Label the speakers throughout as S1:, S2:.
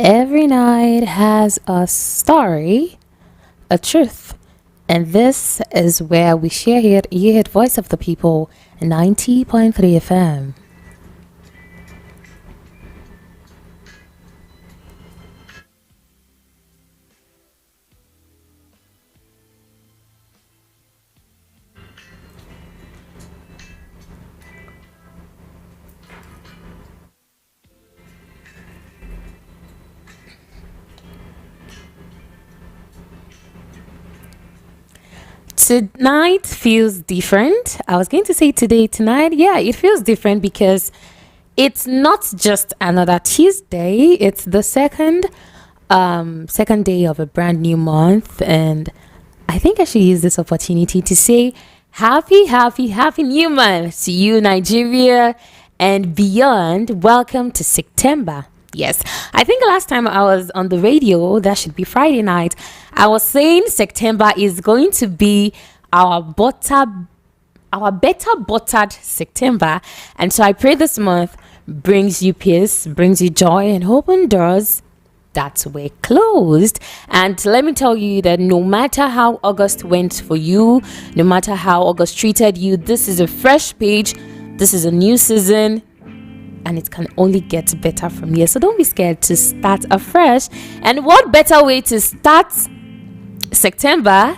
S1: Every night has a story, a truth, and this is where we share it. You hear Voice of the People, 90.3 FM. Tonight feels different. I was going to say today, tonight. Yeah, it feels different because it's not just another Tuesday. It's the second day of a brand new month, and I think I should use this opportunity to say happy new month to you, Nigeria, and beyond. Welcome to September. Yes, I think last time I was on the radio, that should be Friday night, I was saying September is going to be our better buttered September. And so I pray this month brings you peace, brings you joy, and open doors that were closed. And let me tell you that no matter how August went for you, no matter how August treated you, this is a fresh page, this is a new season, and it can only get better from here. So don't be scared to start afresh. And what better way to start September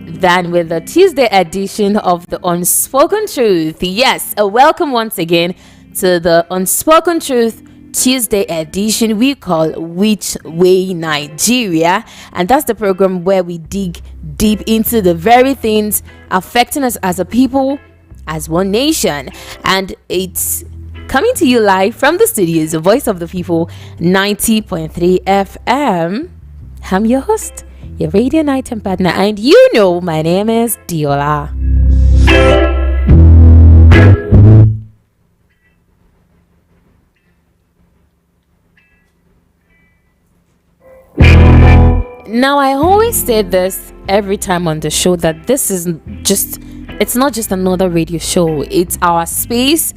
S1: than with the Tuesday edition of the Unspoken Truth? Yes, a welcome once again to the Unspoken Truth Tuesday edition we call Which Way Nigeria. And that's the program where we dig deep into the very things affecting us as a people, as one nation. And it's coming to you live from the studios, the Voice of the People, 90.3 FM. I'm your host, your radio nighttime partner, and you know my name is Deollaa. Now, I always say this every time on the show that it's not just another radio show. It's our space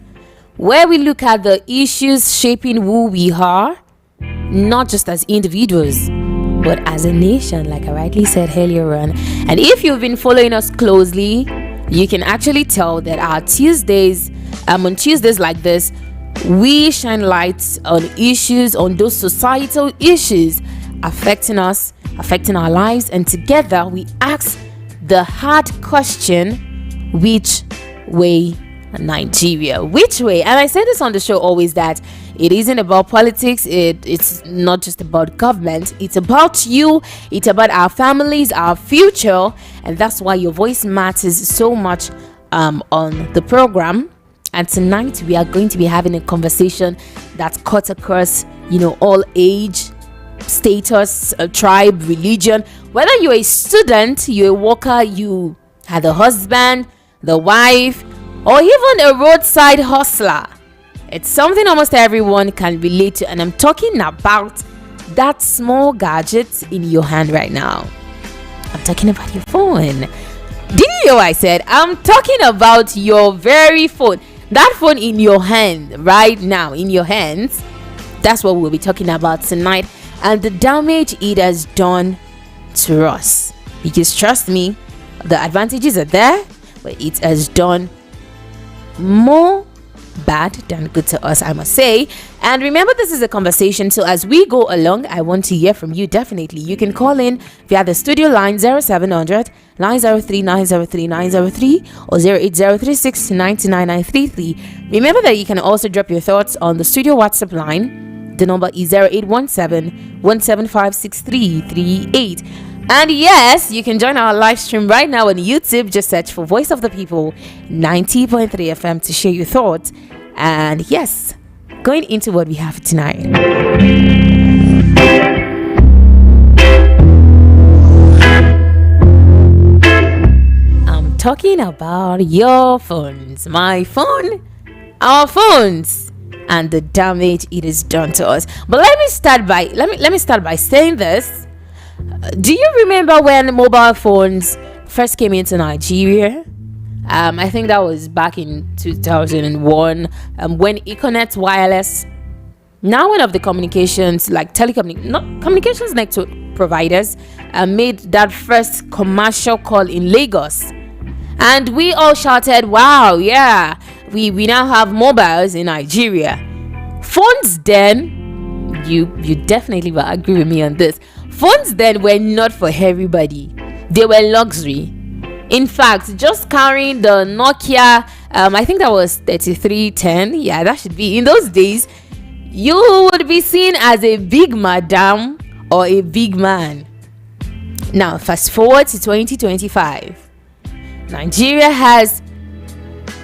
S1: where we look at the issues shaping who we are, not just as individuals, but as a nation, like I rightly said earlier on. And if you've been following us closely, you can actually tell that our Tuesdays, on Tuesdays like this, we shine lights on issues, on those societal issues affecting us, affecting our lives, and together we ask the hard question: which way Nigeria? Which way? And I say this on the show always, that it isn't about politics, it's not just about government, it's about you, it's about our families, our future. And that's why your voice matters so much on the program. And tonight we are going to be having a conversation that cuts across, all age, status, tribe, religion. Whether you're a student, you're a worker, you had a husband, the wife, or even a roadside hustler, it's something almost everyone can relate to. And I'm talking about that small gadget in your hand right now. I'm talking about your phone. Did you hear what I said? I'm talking about your very phone. That phone in your hand right now, in your hands. That's what we'll be talking about tonight, and the damage it has done to us. Because trust me, the advantages are there, but it has done more bad than good to us, I must say. And remember, this is a conversation, so as we go along, I want to hear from you. Definitely you can call in via the studio line 0700 903 903 903 or 08036 99933. Remember that you can also drop your thoughts on the studio WhatsApp line. The number is 0817 175 6338. And yes, you can join our live stream right now on YouTube. Just search for Voice of the People 90.3 FM to share your thoughts. And yes, going into what we have tonight. I'm talking about your phones, my phone, our phones, and the damage it has done to us. But let me start by saying this. Do you remember when mobile phones first came into Nigeria? I think that was back in 2001, when Econet Wireless Now, one of the communications, like communications network providers, made that first commercial call in Lagos, and we all shouted, "Wow, yeah, we now have mobiles in Nigeria." Phones then, you definitely will agree with me on this. Phones then were not for everybody; they were luxury. In fact, just carrying the Nokia, I think that was 3310. Yeah, that should be in those days. You would be seen as a big madam or a big man. Now, fast forward to 2025. Nigeria has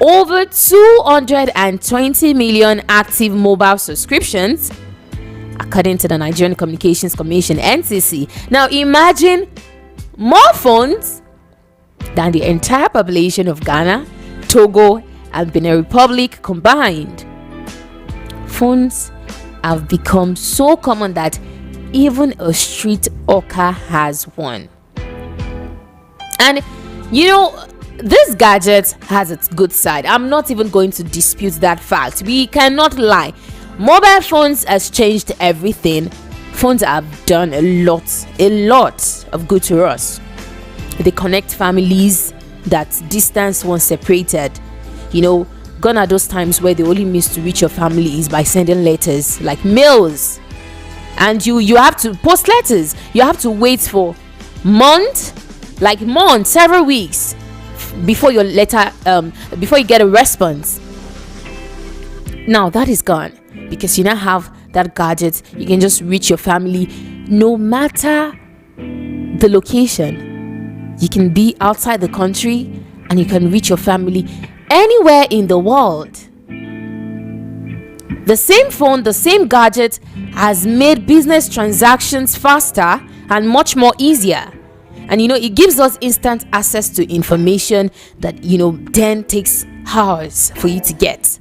S1: over 220 million active mobile subscriptions, according to the Nigerian Communications Commission, NCC. Now, imagine more phones than the entire population of Ghana, Togo, and Benin Republic combined. Phones have become so common that even a street hawker has one. And this gadget has its good side. I'm not even going to dispute that fact. We cannot lie. Mobile phones has changed everything. Phones have done a lot of good to us. They connect families that distance once separated. Gone are those times where the only means to reach your family is by sending letters, like mails, and you have to post letters. You have to wait for months, several weeks before your letter, before you get a response. Now that is gone, because you now have that gadget. You can just reach your family no matter the location. You can be outside the country and you can reach your family anywhere in the world. The same phone, the same gadget has made business transactions faster and much more easier. And it gives us instant access to information that then takes hours for you to get.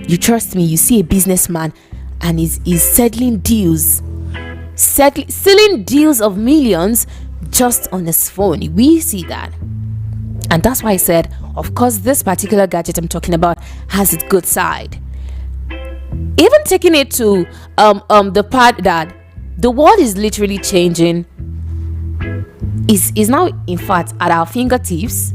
S1: You trust me, you see a businessman and he's settling deals of millions just on his phone. We see that. And that's why I said, of course, this particular gadget I'm talking about has its good side. Even taking it to the part that the world is literally changing is now, in fact, at our fingertips.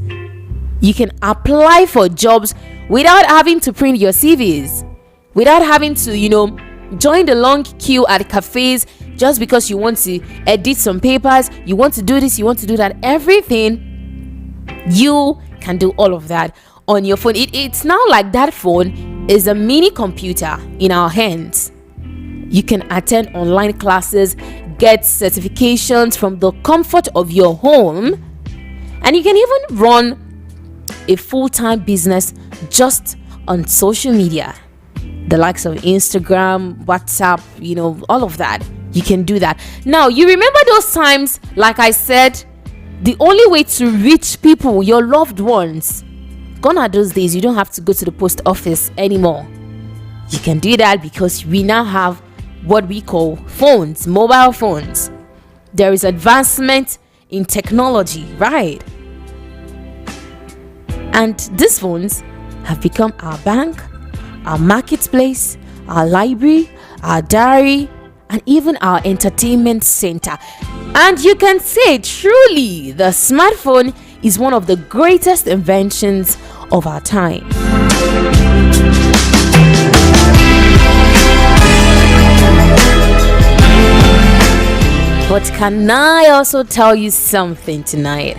S1: You can apply for jobs without having to print your CVs, without having to join the long queue at cafes just because you want to edit some papers, you want to do this, you want to do that. Everything, you can do all of that on your phone. It's now like that phone is a mini computer in our hands. You can attend online classes, get certifications from the comfort of your home, and you can even run a full-time business just on social media, the likes of Instagram, WhatsApp, all of that. You can do that. Now, you remember those times, like I said, the only way to reach people, your loved ones, gone are those days. You don't have to go to the post office anymore. You can do that because we now have what we call phones, mobile phones. There is advancement in technology, right? And these phones have become our bank, our marketplace, our library, our diary, and even our entertainment center. And you can say truly the smartphone is one of the greatest inventions of our time. But can I also tell you something tonight?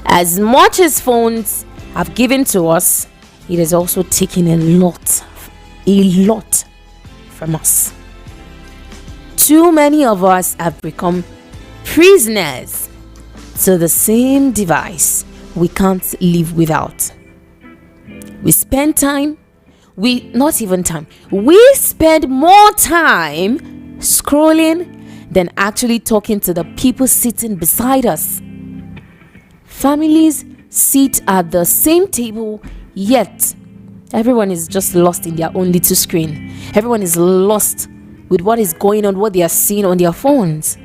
S1: As much as phones have given to us, it has also taken a lot from us. Too many of us have become prisoners to the same device we can't live without. We spend we spend more time scrolling than actually talking to the people sitting beside us. Families sit at the same table, yet everyone is just lost in their own little screen. Everyone is lost with what is going on, what they are seeing on their phones.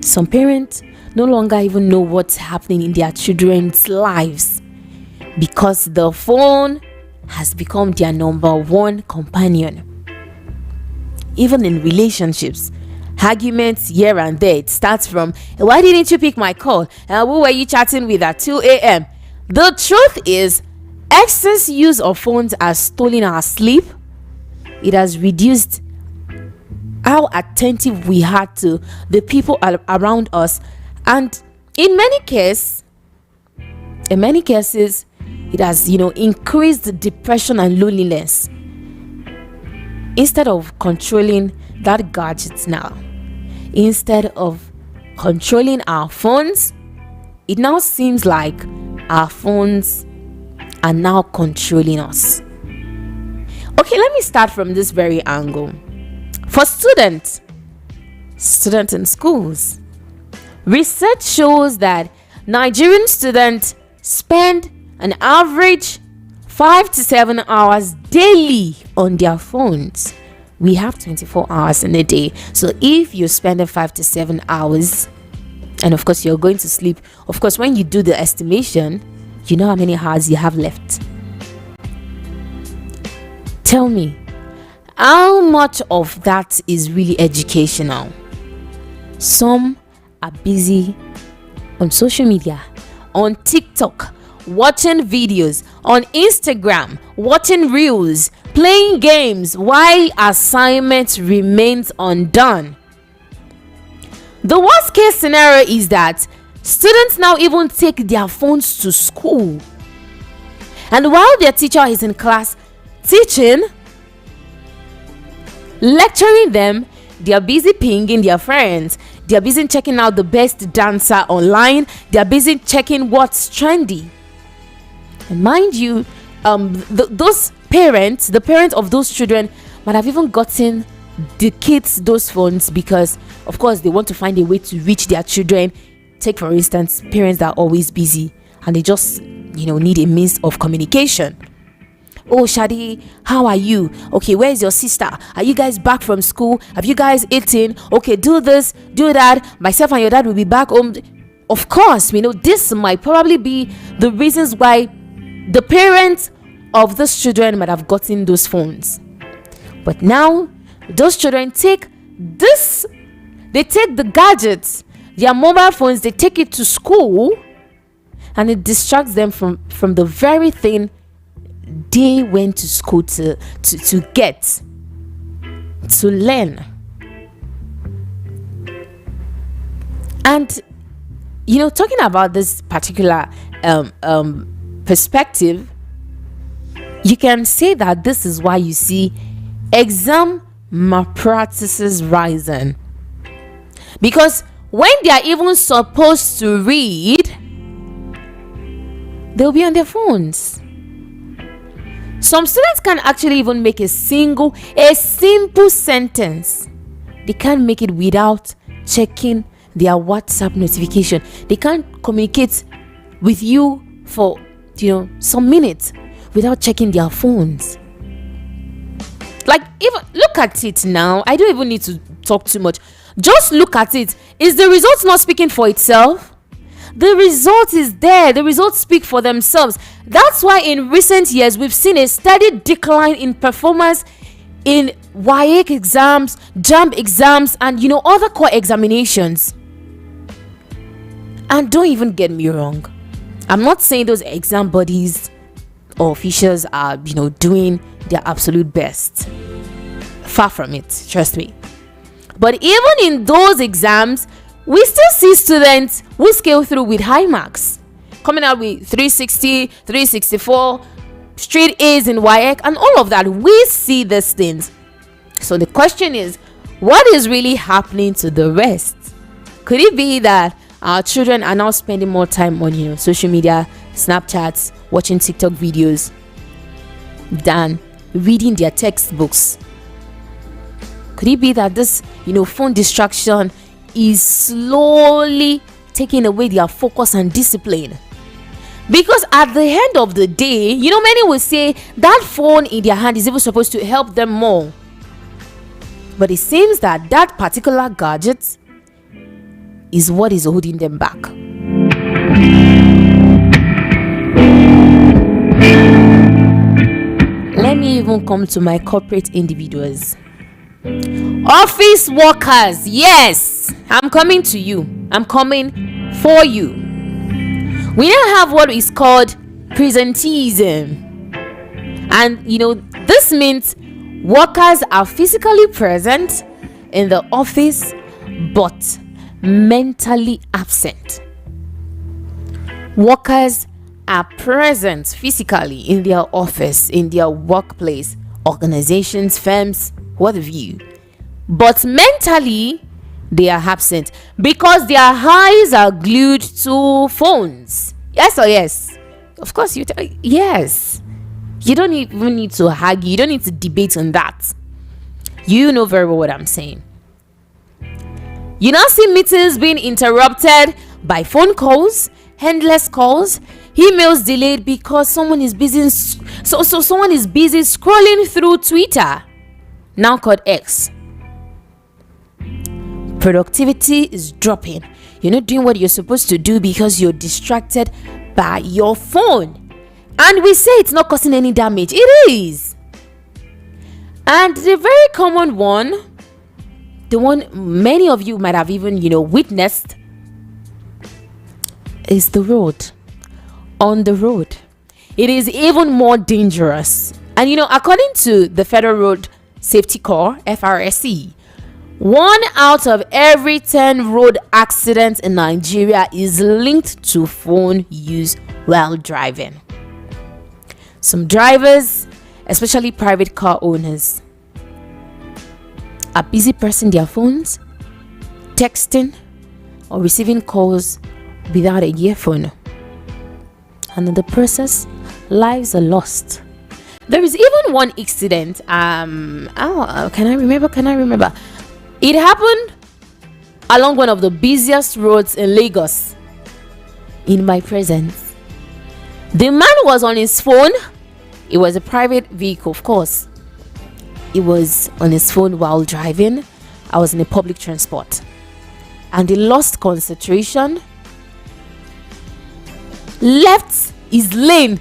S1: Some parents no longer even know what's happening in their children's lives because the phone has become their number one companion. Even in relationships, arguments here and there, it starts from, why didn't you pick my call? Who were you chatting with at 2 a.m.? The truth is, excess use of phones has stolen our sleep. It has reduced how attentive we are to the people around us, and in many cases, it has increased depression and loneliness. Instead of controlling that gadget now, instead of controlling our phones, it now seems like our phones are now controlling us. Okay, let me start from this very angle. For students in schools, research shows that Nigerian students spend an average 5 to 7 hours daily on their phones. We have 24 hours in a day. So if you're spending 5 to 7 hours, and of course you're going to sleep, of course when you do the estimation, you know how many hours you have left. Tell me, how much of that is really educational? Some are busy on social media, on TikTok, watching videos, on Instagram, watching reels, playing games, while assignments remains undone. The worst case scenario is that students now even take their phones to school, and while their teacher is in class teaching, lecturing them, they are busy pinging their friends. They are busy checking out the best dancer online. They are busy checking what's trendy. And mind you, those parents, the parents of those children, might have even gotten the kids those phones because, of course, they want to find a way to reach their children. Take, for instance, parents that are always busy and they just, need a means of communication. Oh, Shadi, how are you? Okay, where's your sister? Are you guys back from school? Have you guys eaten? Okay, do this, do that. Myself and your dad will be back home. Of course, this might probably be the reasons why the parents of those children might have gotten those phones. But now, those children take the gadgets, their mobile phones, they take it to school, and it distracts them from the very thing they went to school to get, to learn. And talking about this particular perspective, you can say that this is why you see exam malpractices rising, because when they are even supposed to read, they'll be on their phones. Some students can actually even make a simple sentence. They can't make it without checking their WhatsApp notification. They can't communicate with you for some minutes without checking their phones. Like, even look at it now. I don't even need to talk too much. Just look at it. Is the result not speaking for itself? The result is there. The results speak for themselves. That's why in recent years we've seen a steady decline in performance in WAEC exams, JAMB exams, and other core examinations. And don't even get me wrong, I'm not saying those exam bodies or officials are doing their absolute best. Far from it, trust me. But even in those exams, we still see students who scale through with high marks, coming out with 360, 364, straight A's in WAEC, and all of that. We see these things. So the question is, what is really happening to the rest? Could it be that our children are now spending more time on social media, Snapchats, watching TikTok videos than reading their textbooks? Could it be that this phone distraction is slowly taking away their focus and discipline? Because at the end of the day, many will say that phone in their hand is even supposed to help them more. But it seems that that particular gadget is what is holding them back. even come to my corporate individuals. Office workers, yes, I'm coming to you. I'm coming for you. We now have what is called presenteeism. And this means workers are physically present in the office but mentally absent. Workers are present physically in their office, in their workplace, organizations, firms, what have you, but mentally they are absent because their eyes are glued to phones. Yes or yes? Of course yes. You don't even need to argue. You don't need to debate on that. You know very well what I'm saying. You now see meetings being interrupted by phone calls, endless calls, emails delayed because someone is busy. Someone is busy scrolling through Twitter, now called X. Productivity is dropping. You're not doing what you're supposed to do because you're distracted by your phone. And we say it's not causing any damage. It is. And the very common one, the one many of you might have even, witnessed, is the road. On the road, it is even more dangerous. And according to the Federal Road Safety Corps, FRSC, 1 out of every 10 road accidents in Nigeria is linked to phone use while driving. Some drivers, especially private car owners, are busy pressing their phones, texting, or receiving calls without a earphone. And in the process, lives are lost. There is even one incident. Can I remember? It happened along one of the busiest roads in Lagos. In my presence, the man was on his phone. It was a private vehicle, of course. He was on his phone while driving. I was in a public transport, and he lost concentration, left his lane,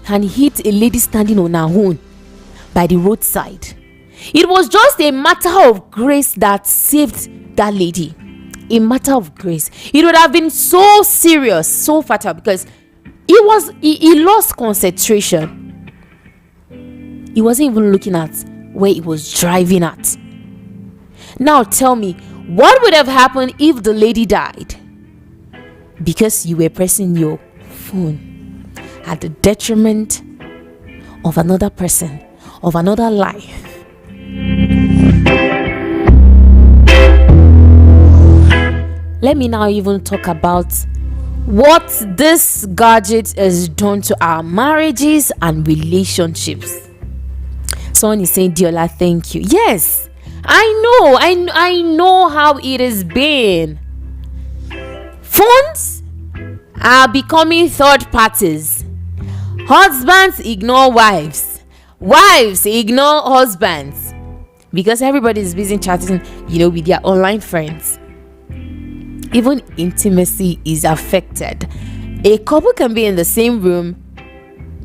S1: and hit a lady standing on her own by the roadside. It was just a matter of grace that saved that lady. A matter of grace. It would have been so serious, so fatal, because he lost concentration. He wasn't even looking at where he was driving at. Now tell me, what would have happened if the lady died? Because you were pressing your phone at the detriment of another person, of another life. Let me now even talk about what this gadget has done to our marriages and relationships. Someone is saying, Deollaa, thank you. Yes, I know how it has been. Phones are becoming third parties. Husbands ignore wives. Wives ignore husbands. Because everybody is busy chatting, with their online friends. Even intimacy is affected. A couple can be in the same room,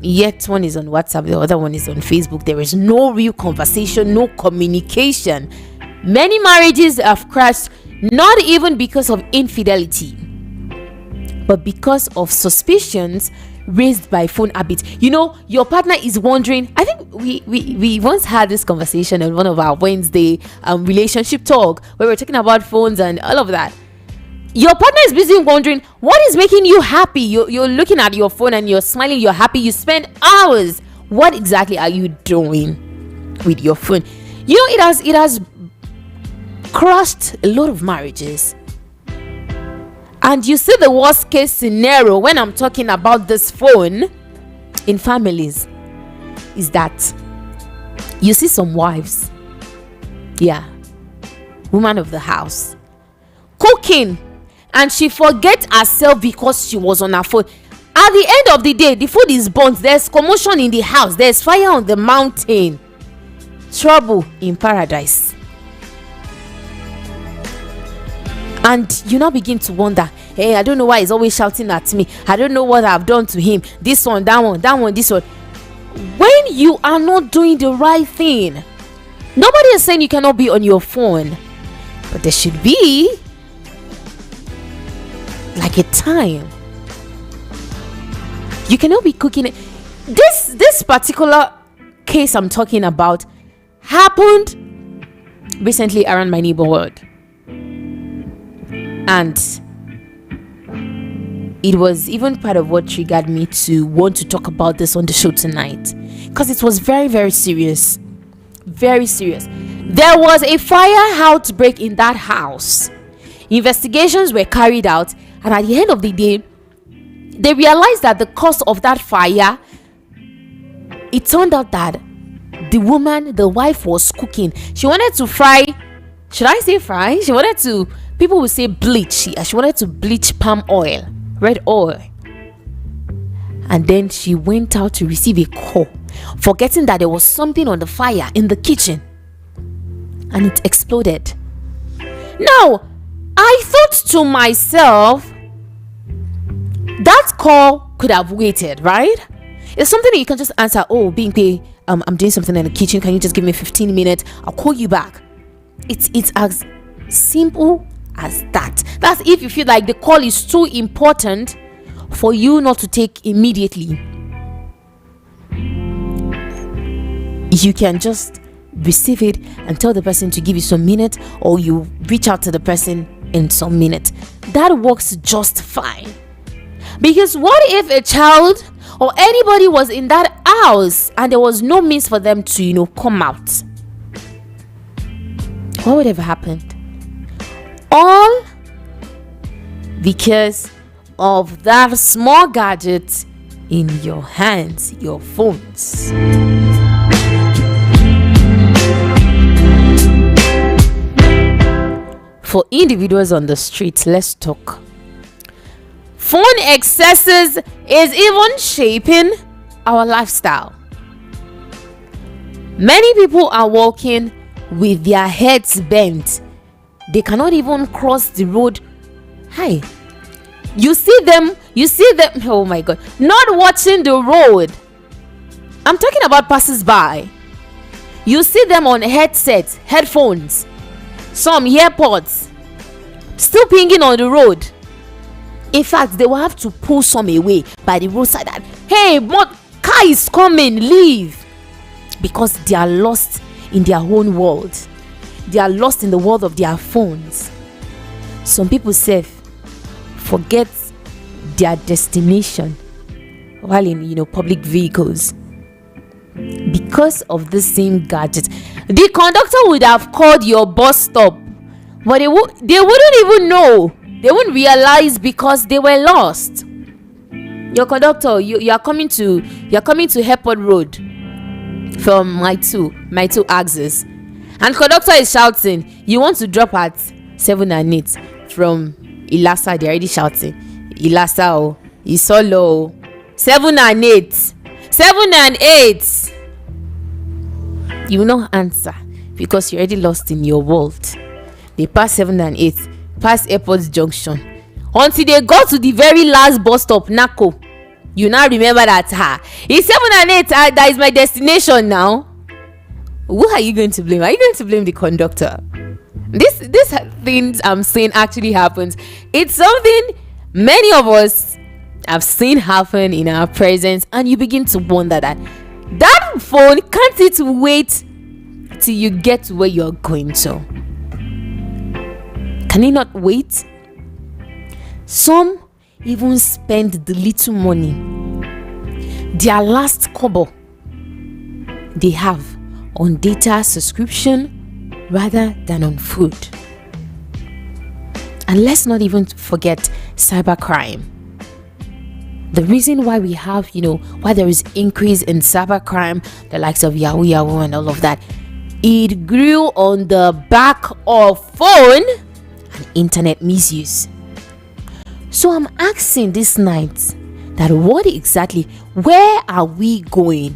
S1: yet one is on WhatsApp, the other one is on Facebook. There is no real conversation, no communication. Many marriages have crashed, not even because of infidelity, but because of suspicions raised by phone habits. Your partner is wondering. I think we once had this conversation on one of our Wednesday relationship talk, where we're talking about phones and all of that. Your partner is busy wondering what is making you happy. You're looking at your phone and you're smiling, you're happy, you spend hours. What exactly are you doing with your phone? It has crushed a lot of marriages. And you see the worst case scenario when I'm talking about this phone in families is that you see some wives, woman of the house, cooking, and she forget herself because she was on her phone. At the end of the day, the food is burnt. There's commotion in the house. There's fire on the mountain. Trouble in paradise. And you now begin to wonder, hey, I don't know why he's always shouting at me. I don't know what I've done to him. This one, that one, this one. when you are not doing the right thing. Nobody is saying you cannot be on your phone, but there should be like a time. You cannot be cooking it. This particular case I'm talking about happened recently around my neighborhood, and it was even part of what triggered me to want to talk about this on the show tonight, because it was very, very serious. Very serious. There was a fire outbreak in that house. Investigations were carried out, and at the end of the day, they realized that the cause of that fire, it turned out that the wife was cooking. She wanted to fry, should I say fry? She wanted to, people will say bleach. She wanted to bleach palm oil, red oil. And then she went out to receive a call, forgetting that there was something on the fire in the kitchen, and it exploded. Now, I thought to myself, that call could have waited, right? It's something that you can just answer. Oh, Bingpe, I'm doing something in the kitchen. Can you just give me 15 minutes? I'll call you back. It's as simple as that. That's if you feel like the call is too important for you not to take immediately. You can just receive it and tell the person to give you some minutes, or you reach out to the person in some minutes. That works just fine. Because what if a child or anybody was in that house and there was no means for them to, come out? What would have happened? All because of that small gadget in your hands, your phones. For individuals on the street, let's talk. Phone excesses is even shaping our lifestyle. Many people are walking with their heads bent. They cannot even cross the road. Hi. You see them, oh my God, not watching the road. I'm talking about passers-by. You see them on headsets, headphones, some earpods, still pinging on the road. In fact, they will have to pull some away by the roadside. That, hey, car is coming, leave. Because they are lost in their own world. They are lost in the world of their phones. Some people say, forget their destination while in public vehicles because of the same gadget. The conductor would have called your bus stop, but they wouldn't even know. They wouldn't realize because they were lost. Your conductor, you are coming to Airport Road from my two axes, and conductor is shouting, you want to drop at 7 and 8 from Ilasa. They're already shouting, Ilasa, oh, Isolo, 7 and 8, 7 and 8. You will not answer because you're already lost in your world. They pass 7 and 8, pass Airport Junction, until they go to the very last bus stop, Nako. You now remember that it's 7 and 8. That is my destination now. Who are you going to blame? Are you going to blame the conductor? This things I'm saying actually happens. It's something many of us have seen happen in our presence, and you begin to wonder that phone can't it wait till you get to where you're going to? Can it not wait? Some even spend the little money, their last kobo they have, on data subscription rather than on food. And let's not even forget cybercrime. The reason why we have, why there is increase in cybercrime, the likes of Yahoo and all of that, it grew on the back of phone and internet misuse. So I'm asking this night that where are we going?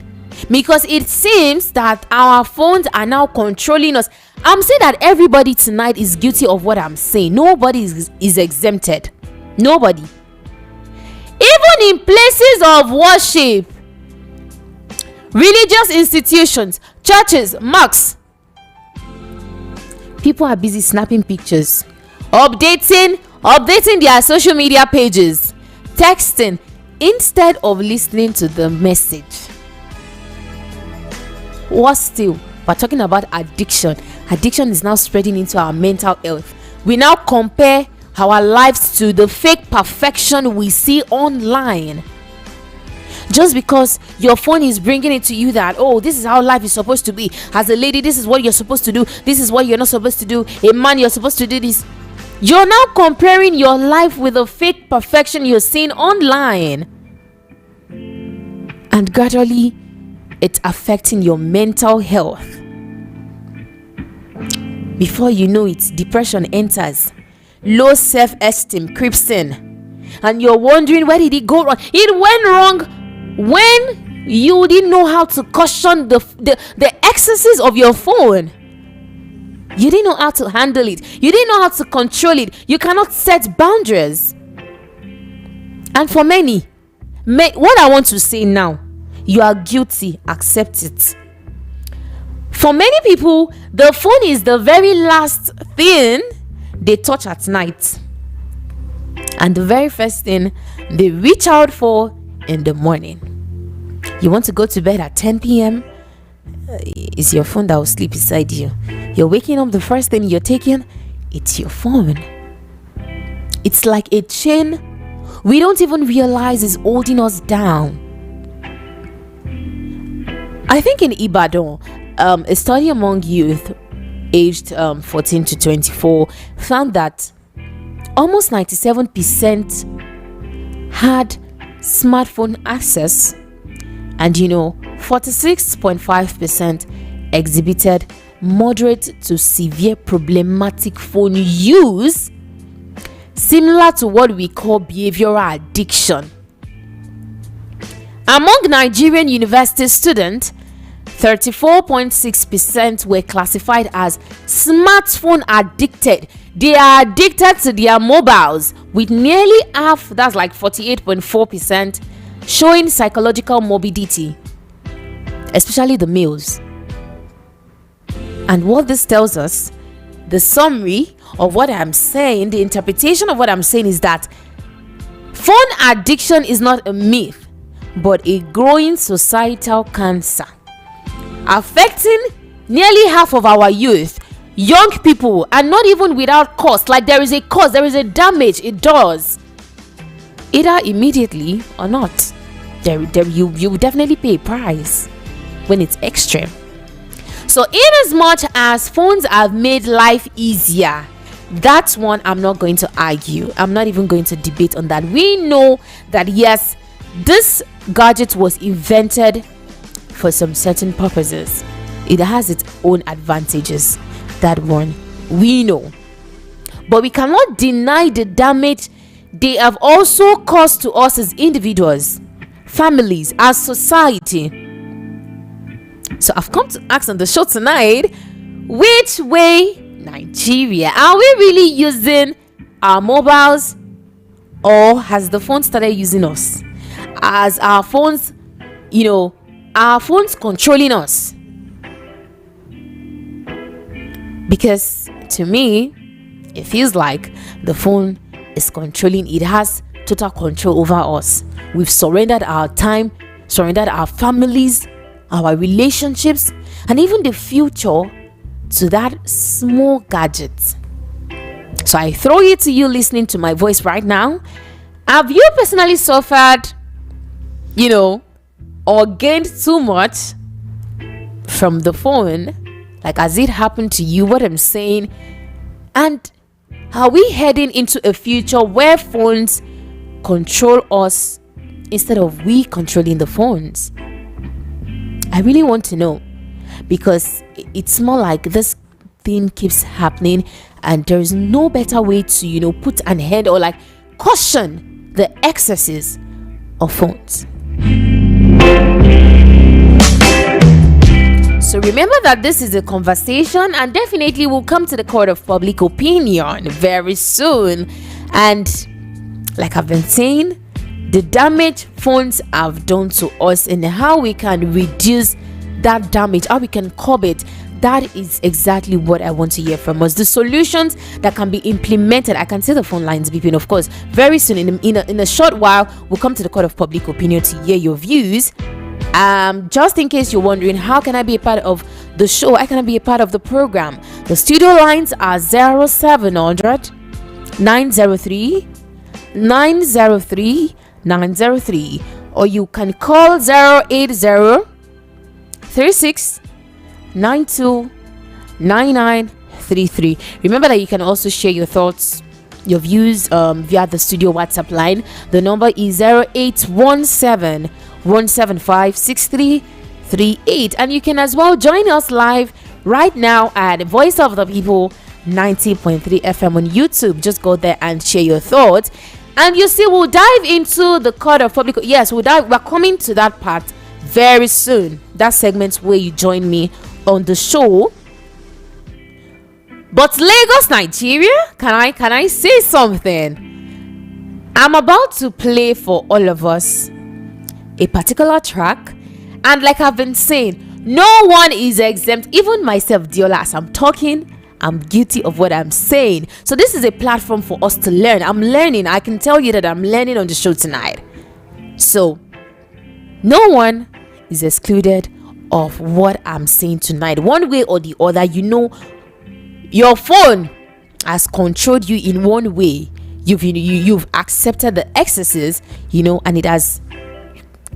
S1: Because it seems that our phones are now controlling us. I'm saying that everybody tonight is guilty of what I'm saying. Nobody is exempted. Nobody. Even in places of worship, religious institutions, churches, mosques. People are busy snapping pictures, updating their social media pages, texting, instead of listening to the message. Worse still, we're talking about addiction. Addiction is now spreading into our mental health. We now compare our lives to the fake perfection we see online. Just because your phone is bringing it to you that, oh, this is how life is supposed to be. As a lady, this is what you're supposed to do. This is what you're not supposed to do. A man, you're supposed to do this. You're now comparing your life with the fake perfection you're seeing online. And gradually, it's affecting your mental health. Before you know it, depression enters. Low self-esteem creeps in. And you're wondering, where did it go wrong? It went wrong when you didn't know how to caution the excesses of your phone. You didn't know how to handle it. You didn't know how to control it. You cannot set boundaries. And for many, what I want to say now, you are guilty, accept it. For many people, the phone is the very last thing they touch at night, and the very first thing they reach out for in the morning. You want to go to bed at 10 p.m. It's your phone that will sleep beside you. You're waking up, the first thing you're taking, it's your phone. It's like a chain we don't even realize is holding us down. I think in Ibadan, a study among youth aged 14 to 24 found that almost 97% had smartphone access, and 46.5% exhibited moderate to severe problematic phone use, similar to what we call behavioral addiction. Among Nigerian university students, 34.6% were classified as smartphone addicted. They are addicted to their mobiles, with nearly half, that's like 48.4%, showing psychological morbidity, especially the males. And what this tells us, the summary of what I'm saying, the interpretation of what I'm saying, is that phone addiction is not a myth, but a growing societal cancer, affecting nearly half of our youth, young people, and not even without cost. Like, there is a cost, there is a damage it does, either immediately or not. You will definitely pay a price when it's extreme. So in as much as phones have made life easier, that's one I'm not going to argue. I'm not even going to debate on that. We know that yes, this gadget was invented for some certain purposes. It has its own advantages. That one we know. But we cannot deny the damage they have also caused to us as individuals, families, as society. So I've come to ask on the show tonight, which way, Nigeria, are we really using our mobiles, or has the phone started using us? As our phones, our phones controlling us? Because to me, it feels like the phone is controlling. It has total control over us. We've surrendered our time, surrendered our families, our relationships, and even the future to that small gadget. So I throw it to you listening to my voice right now. Have you personally suffered, or gained too much from the phone? Like, has it happened to you? What I'm saying? And are we heading into a future where phones control us instead of we controlling the phones? I really want to know, because it's more like this thing keeps happening and there's no better way to put an end or like caution the excesses of phones. So remember that this is a conversation, and definitely will come to the court of public opinion very soon. And like I've been saying, the damage phones have done to us and how we can reduce that damage, how we can curb it. That is exactly what I want to hear from us. The solutions that can be implemented. I can see the phone lines beeping, of course. Very soon, in a short while, we'll come to the court of public opinion to hear your views. Just in case you're wondering, how can I be a part of the show? How can I be a part of the program? The studio lines are 0700 903 903 903, or you can call 080 36 92 9933. Remember that you can also share your thoughts, your views via the studio WhatsApp line. The number is 0817 175 6338, and you can as well join us live right now at Voice of the People 90.3 FM on YouTube. Just go there and share your thoughts, and you see we'll dive into the court of public. Yes, we're coming to that part very soon, that segment where you join me on the show. But Lagos, Nigeria, can I say something? I'm about to play for all of us a particular track, and like I've been saying, no one is exempt. Even myself, Deollaa, as I'm talking, I'm guilty of what I'm saying. So this is a platform for us to learn. I'm learning. I can tell you that I'm learning on the show tonight. So no one is excluded of what I'm saying tonight. One way or the other, your phone has controlled you in one way. You've accepted the excesses, and it has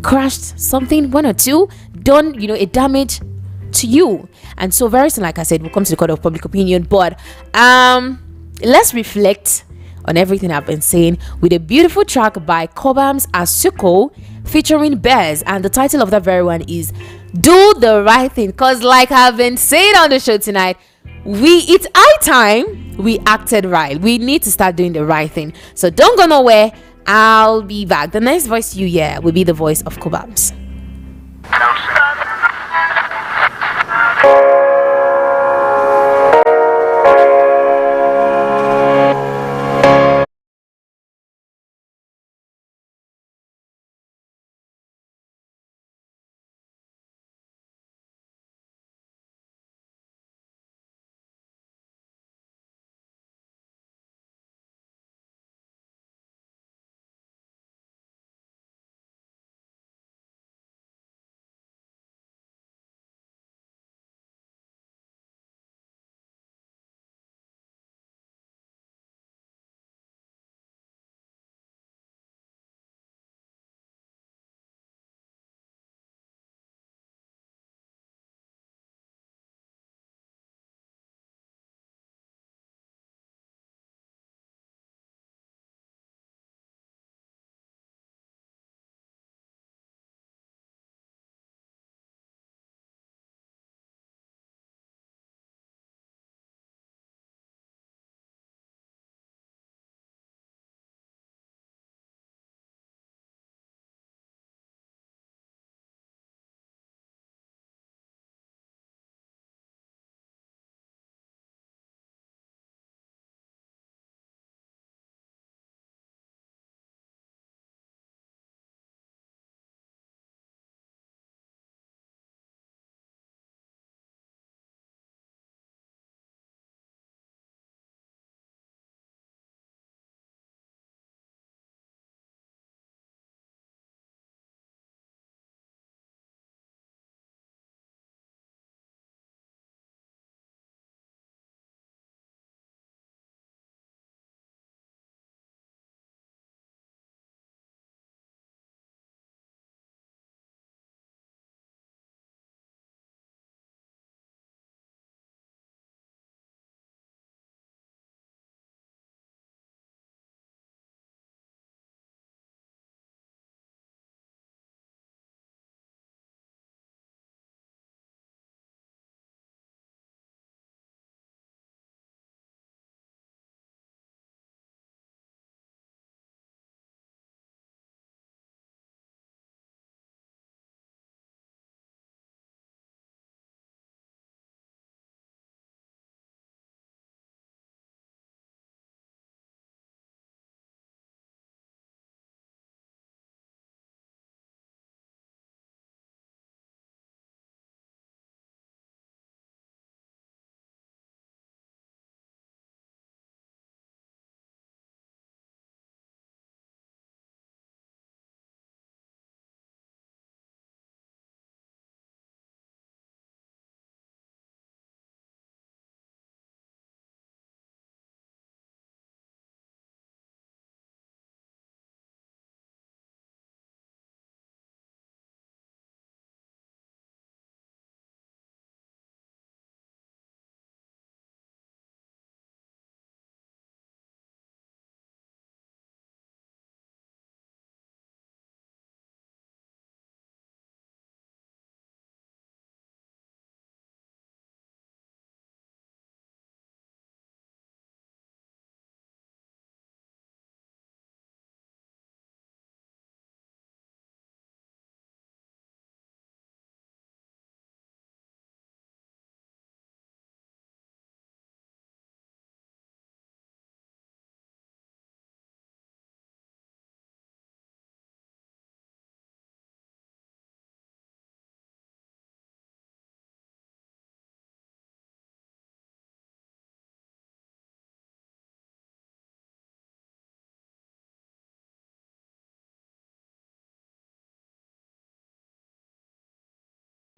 S1: crashed something, one or two, done a damage to you. And so very soon, like I said, we'll come to the court of public opinion. But let's reflect on everything I've been saying with a beautiful track by Cobham's Asuko featuring Bears, and the title of that very one is Do the Right Thing. Because like I've been saying on the show tonight, it's high time we acted right. We need to start doing the right thing. So don't go nowhere. I'll be back. The next voice you hear will be the voice of Cobham's.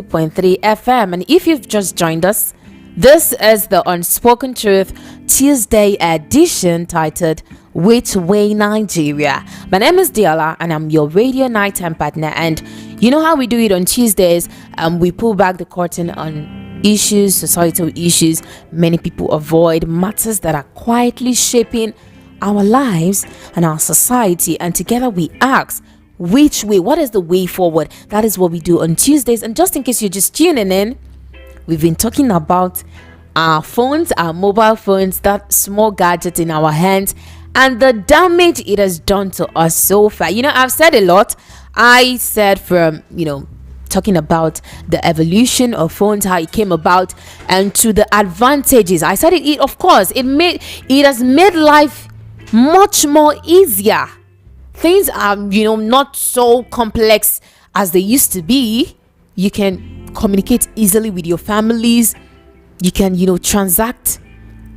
S1: 90.3 FM. And if you've just joined us, this is the Unspoken Truth Tuesday edition titled Which Way Nigeria. My name is Deollaa and I'm your radio nighttime partner. And you know how we do it on Tuesdays? We pull back the curtain on issues, societal issues many people avoid, matters that are quietly shaping our lives and our society. And together we ask, which way? What is the way forward? That is what we do on Tuesdays. And just in case you're just tuning in, we've been talking about our phones, our mobile phones, that small gadget in our hands, and the damage it has done to us so far. I've said a lot. I said from, talking about the evolution of phones, how it came about, and to the advantages. I said it of course, it has made life much more easier. Things are, not so complex as they used to be. You can communicate easily with your families. You can, transact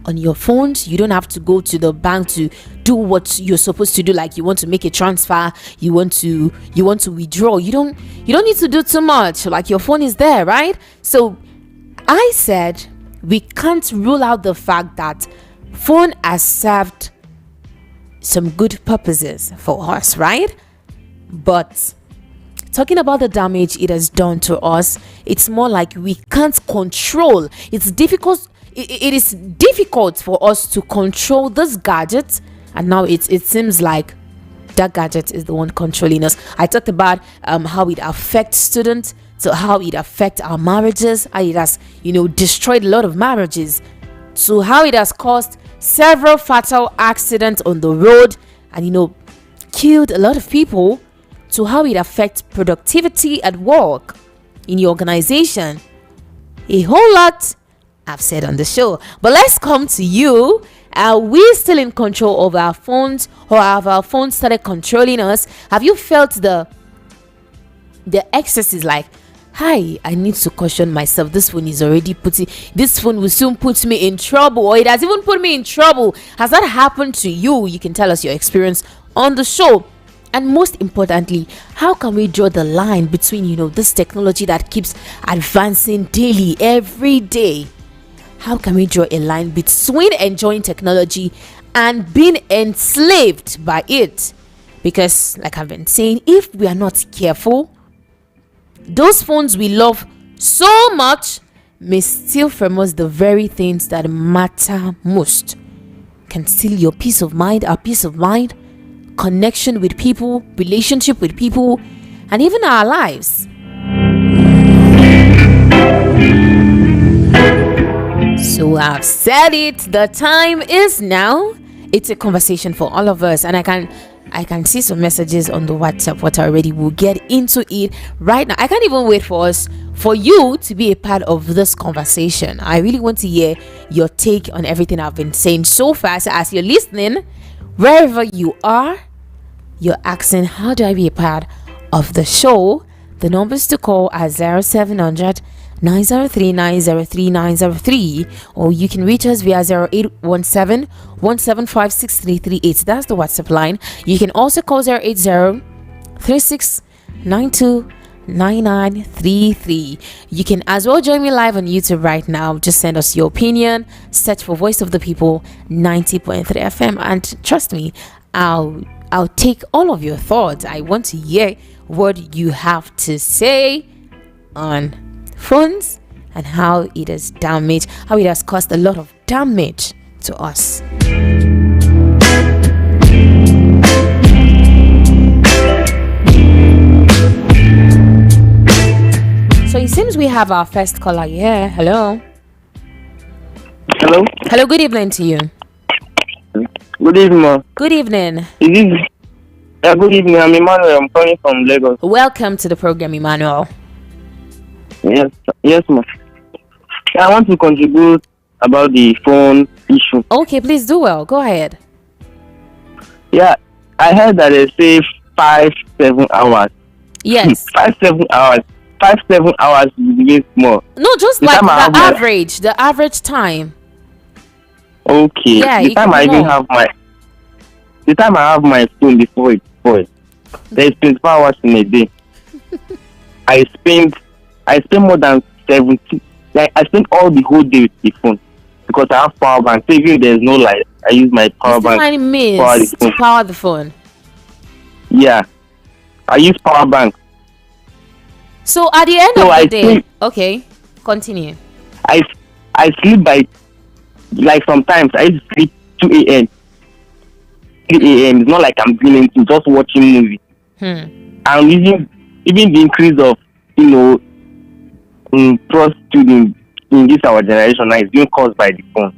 S1: on your phones. You don't have to go to the bank to do what you're supposed to do. Like you want to make a transfer, you want to withdraw. You don't need to do too much. Like your phone is there, right? So I said we can't rule out the fact that phone has served some good purposes for us, right? But talking about the damage it has done to us, it's more like we can't control. It's difficult. It is difficult for us to control this gadget, and now it seems like that gadget is the one controlling us. I talked about how it affects students, so how it affects our marriages, how it has destroyed a lot of marriages, so how it has caused several fatal accidents on the road and killed a lot of people, to how it affects productivity at work, in your organization. A whole lot I've said on the show, but let's come to you. Are we still in control of our phones, or have our phones started controlling us? Have you felt the excesses, like, hi, I need to caution myself, this phone will soon put me in trouble, or it has even put me in trouble? Has that happened to you? You can tell us your experience on the show. And most importantly, how can we draw the line between this technology that keeps advancing daily, every day? How can we draw a line between enjoying technology and being enslaved by it? Because like I've been saying, if we are not careful, those phones we love so much may steal from us the very things that matter most. Can steal your peace of mind, our peace of mind, connection with people, relationship with people, and even our lives. So I've said it, the time is now. It's a conversation for all of us, and I can see some messages on the WhatsApp what already. We'll get into it right now. I can't even wait for you to be a part of this conversation. I really want to hear your take on everything I've been saying so far. So as you're listening, wherever you are, you're asking, how do I be a part of the show? The numbers to call are 0700 903 903 903, or you can reach us via 0817 175 6338. That's the WhatsApp line. You can also call 080 3692 9933. You can as well join me live on YouTube right now. Just send us your opinion, search for Voice of the People 90.3 FM, and trust me, I'll take all of your thoughts. I want to hear what you have to say on phones and how it has damaged, how it has caused a lot of damage to us. So it seems we have our first caller here. Hello. Hello, good evening to you.
S2: Good evening, ma.
S1: Good evening.
S2: Good evening. I'm Emmanuel. I'm calling from Lagos.
S1: Welcome to the program, Emmanuel.
S2: Yes, ma. I want to contribute about the phone issue.
S1: Okay, please do well. Go ahead.
S2: Yeah, I heard that they say 5-7 hours.
S1: Yes.
S2: 5-7 hours. 5-7 hours is more.
S1: No, just like the average time.
S2: Okay.
S1: Yeah,
S2: the time I have my phone before it spoils, there's 24 hours in a day. I spend I spend more than 70. Like I spend all the whole day with the phone because I have power bank. So even if there's no light, I use my
S1: You
S2: power
S1: still
S2: bank
S1: find
S2: to power the
S1: means to
S2: phone.
S1: power the phone.
S2: Yeah, I use power bank.
S1: So at the end
S2: So
S1: of the
S2: I
S1: day,
S2: sleep.
S1: okay, continue.
S2: I I sleep by, like, sometimes I used to sleep 2 a.m. 3 a.m. It's not like I'm doing anything, just watching movie.
S1: Hmm.
S2: And even the increase of, you know, prostitute in this our generation now is being caused by the phone.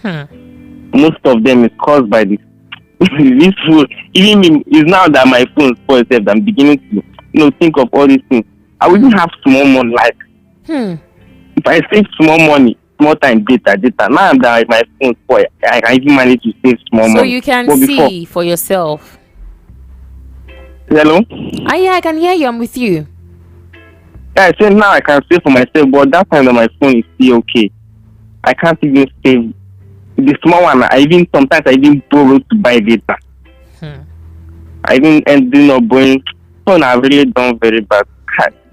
S1: Hmm.
S2: Most of them is caused by this this phone. Even me, it's now that my phone spoils itself, I'm beginning to, think of all these things. I wouldn't have small money. Like,
S1: Hmm.
S2: if I save small money, small time data. Now that my phone spoil, I can even manage to save small
S1: So
S2: money.
S1: you can
S2: But before,
S1: see for yourself.
S2: hello,
S1: Ah, yeah, I can hear you. I'm with you.
S2: yeah, I said now I can save for myself, but that time that my phone is still okay. I can't even save the small one. Sometimes I even borrow to buy data.
S1: Hmm.
S2: I even ended up borrowing. Phone I've really done very bad.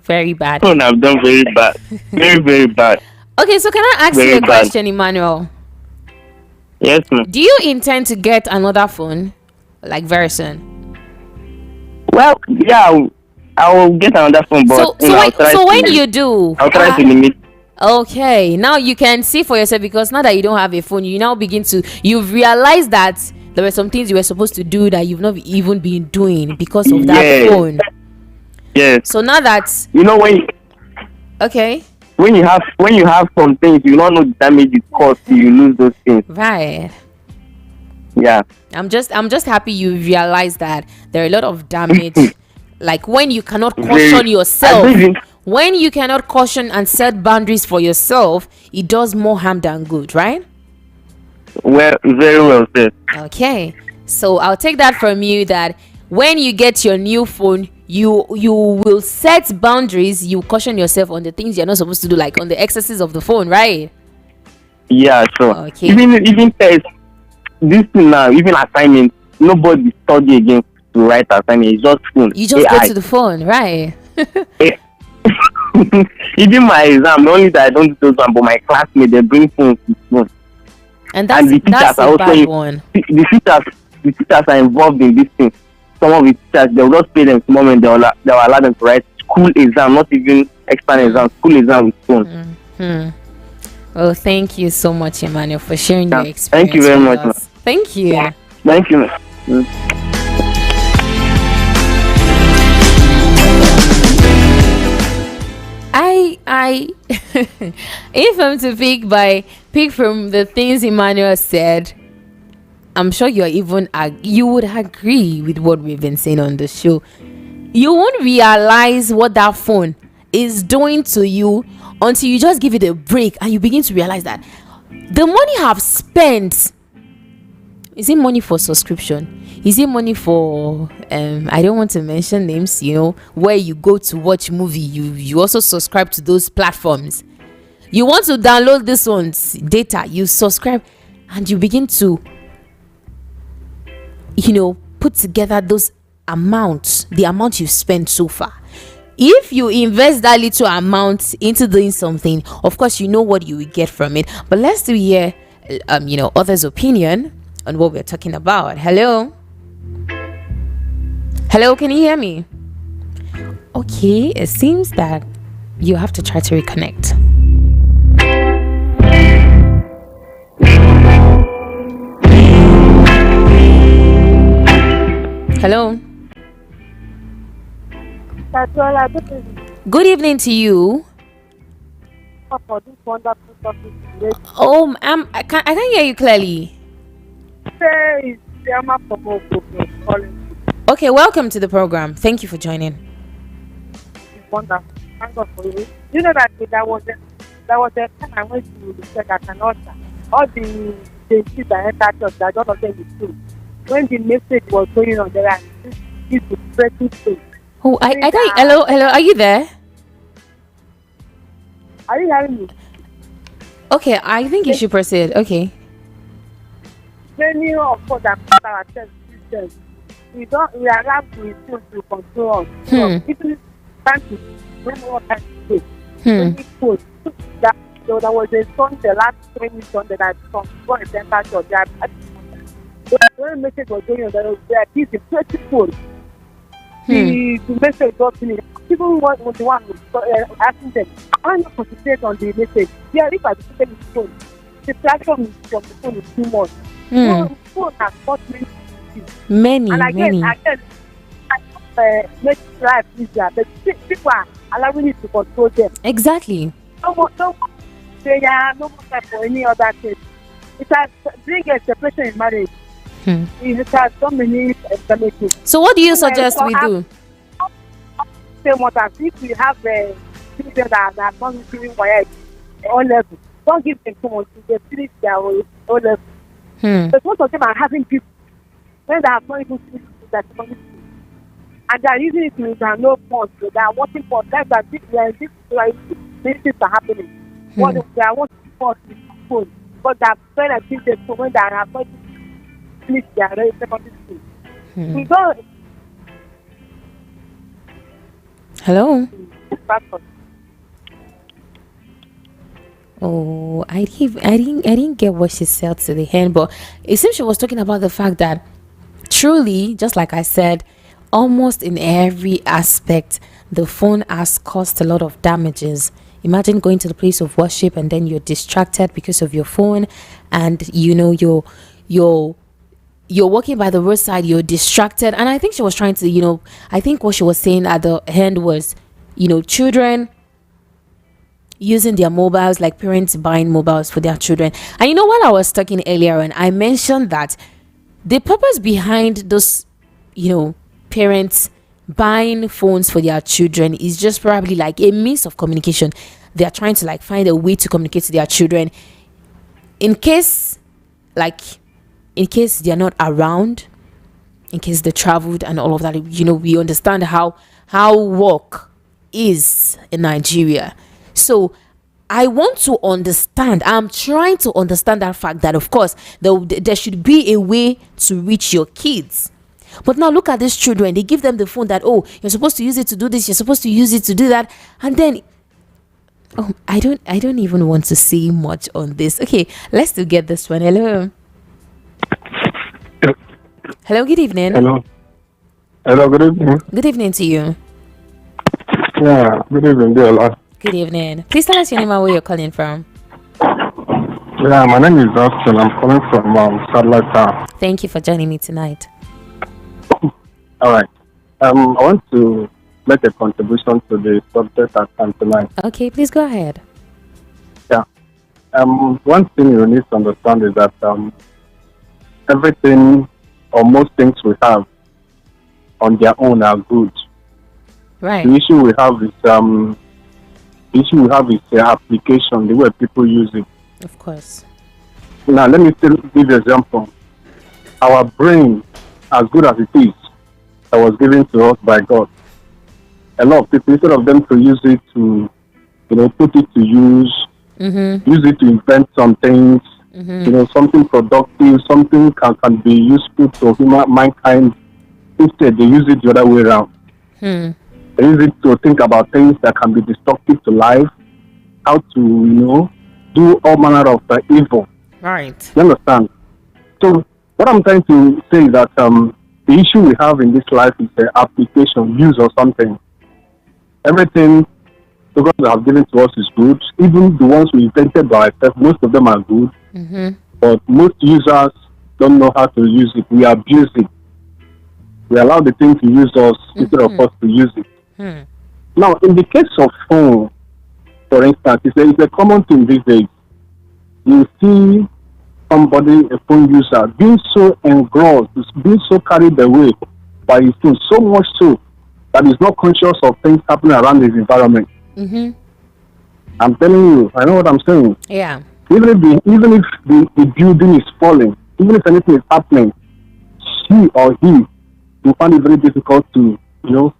S1: Very bad.
S2: Phone I've done very bad. Very, very bad.
S1: Okay, so can I ask you
S2: Very
S1: a
S2: bad.
S1: question, Emmanuel?
S2: Yes, ma'am.
S1: Do you intend to get another phone, like very soon?
S2: Well, yeah, I will get another phone, but
S1: So when you do,
S2: I'll try to limit.
S1: okay, now you can see for yourself, because now that you don't have a phone, you now you've realized that there were some things you were supposed to do that you've not even been doing because of that
S2: Yes.
S1: phone.
S2: Yes.
S1: So now that, okay,
S2: when you have some things, you don't know the damage it caused till you lose those things.
S1: right.
S2: Yeah.
S1: I'm just happy you realize that there are a lot of damage. Like when you cannot caution yourself, when you cannot caution and set boundaries for yourself, it does more harm than good, right?
S2: Well, very well said.
S1: Okay, so I'll take that from you, that when you get your new phone, you will set boundaries. You caution yourself on the things you're not supposed to do, like on the excesses of the phone, right?
S2: Yeah, sure.
S1: Okay.
S2: Even tests, this thing now, even assignments, nobody study again to write assignment. It's just phone.
S1: You just
S2: AI.
S1: go to the phone, right?
S2: Even my exam, not only that I don't do those one, but my classmates, they bring phones to school.
S1: And
S2: And the teachers
S1: that's
S2: are
S1: a
S2: also
S1: bad one.
S2: the teachers are involved in this thing. Some of the teachers, they will just pay them small and they will allow them to write school exam, not even external exam, school exam with phone.
S1: Hmm. Well, thank you so much, Emmanuel, for sharing your experience.
S2: Thank you very
S1: with
S2: much,
S1: us. Thank you.
S2: Thank you.
S1: I if I'm to pick from the things Emmanuel said, I'm sure you would agree with what we've been saying on the show. You won't realize what that phone is doing to you until you just give it a break and you begin to realize that the money I've spent, is it money for subscription? Is it money for I don't want to mention names, where you go to watch movie, you also subscribe to those platforms. You want to download this one's data, you subscribe, and you begin to put together those amounts, the amount you've spent so far. If you invest that little amount into doing something, of course you know what you will get from it. But let's still hear others' opinion on what we're talking about. Hello, can you hear me? Okay, it seems that you have to try to reconnect. Hello. Good evening to you. I can't hear you clearly. Okay, welcome to the program. Thank you for joining.
S3: Wonderful. Thank God for you. You know that there was a time I went to the church at an altar. All the kids that entered church, that all of them is true. When the message was going on there, it was pressing through.
S1: Oh, I got. Hello, are you there?
S3: Are you hearing me?
S1: Okay, I think you should proceed. Okay.
S3: Many of us that our church Christians, we are allowed to refuse to control us. So, Time to no more time to wait.
S1: Hmm.
S3: Only food. That so there was a song the last 3 weeks on that I saw before the temperature. The message was going on, there was this impressive food. The message got to me. People was the one who asking them, why not concentrate on the message? Yeah, if I concentrate on the phone, the platform from the phone is too much. The phone has got
S1: Many,
S3: and
S1: many.
S3: make life easier, but people are allowing it to control them.
S1: Exactly.
S3: No more prayer, no more time for any other thing. It has bring a separation in marriage. It has so many benefits.
S1: So what do you suggest we do?
S3: Same what as if we have children that are not receiving my all level. Don't give them too much to they finish their all level. But most of them are having people when they have not even finished their secondary school. And they are using it to their no funds. They are working for that these things are happening. What they are working for is phone. But they are trying to think the phone when they have not finished their secondary school. We don't.
S1: Hello. Oh, I didn't get what she said to the end, but it seems she was talking about the fact that truly, just like I said, almost in every aspect, the phone has caused a lot of damages. Imagine going to the place of worship and then you're distracted because of your phone, and you're walking by the roadside, you're distracted. And I think she was trying to, I think what she was saying at the end was, children using their mobiles, like parents buying mobiles for their children. And while I was talking earlier on, I mentioned that the purpose behind those, parents buying phones for their children is just probably like a means of communication. They are trying to find a way to communicate to their children in case they're not around, in case they traveled and all of that. We understand how work is in Nigeria. So I want to understand, I'm trying to understand that fact that, of course, there should be a way to reach your kids. But now look at these children. They give them the phone that, you're supposed to use it to do this, you're supposed to use it to do that. And then, I don't even want to say much on this. Okay, let's do get this one. Hello. Hello, good evening.
S4: Hello, good evening.
S1: Good evening to you.
S4: Yeah, good evening, Deollaa.
S1: Good evening. Please tell us your name and where you're calling from.
S4: Yeah, my name is Austin. I'm calling from Satellite Town.
S1: Thank you for joining me tonight.
S4: All right. I want to make a contribution to the subject at hand tonight.
S1: Okay, please go ahead.
S4: Yeah. One thing you need to understand is that everything or most things we have on their own are good.
S1: Right.
S4: The issue we have is the application, the way people use it.
S1: Of course.
S4: Now, let me still give an example. Our brain, as good as it is, that was given to us by God. A lot of people, instead of them to use it to, put it to use, use it to invent some things, something productive, something can be useful to mankind. Instead, they use it the other way around. They use it to think about things that can be destructive to life, how to, do all manner of evil.
S1: Right.
S4: You understand? So, what I'm trying to say is that the issue we have in this life is the application, use or something. Everything the God has given to us is good. Even the ones we invented by ourselves, most of them are good. But most users don't know how to use it. We abuse it. We allow the thing to use us instead of us to use it. Now, in the case of phone, for instance, it's a common thing these days. You see somebody, a phone user, being so engrossed, being so carried away by his phone, so much so that he's not conscious of things happening around his environment. I'm telling you, I know what I'm saying.
S1: Yeah.
S4: Even if the building is falling, even if anything is happening, she or he will find it very difficult to,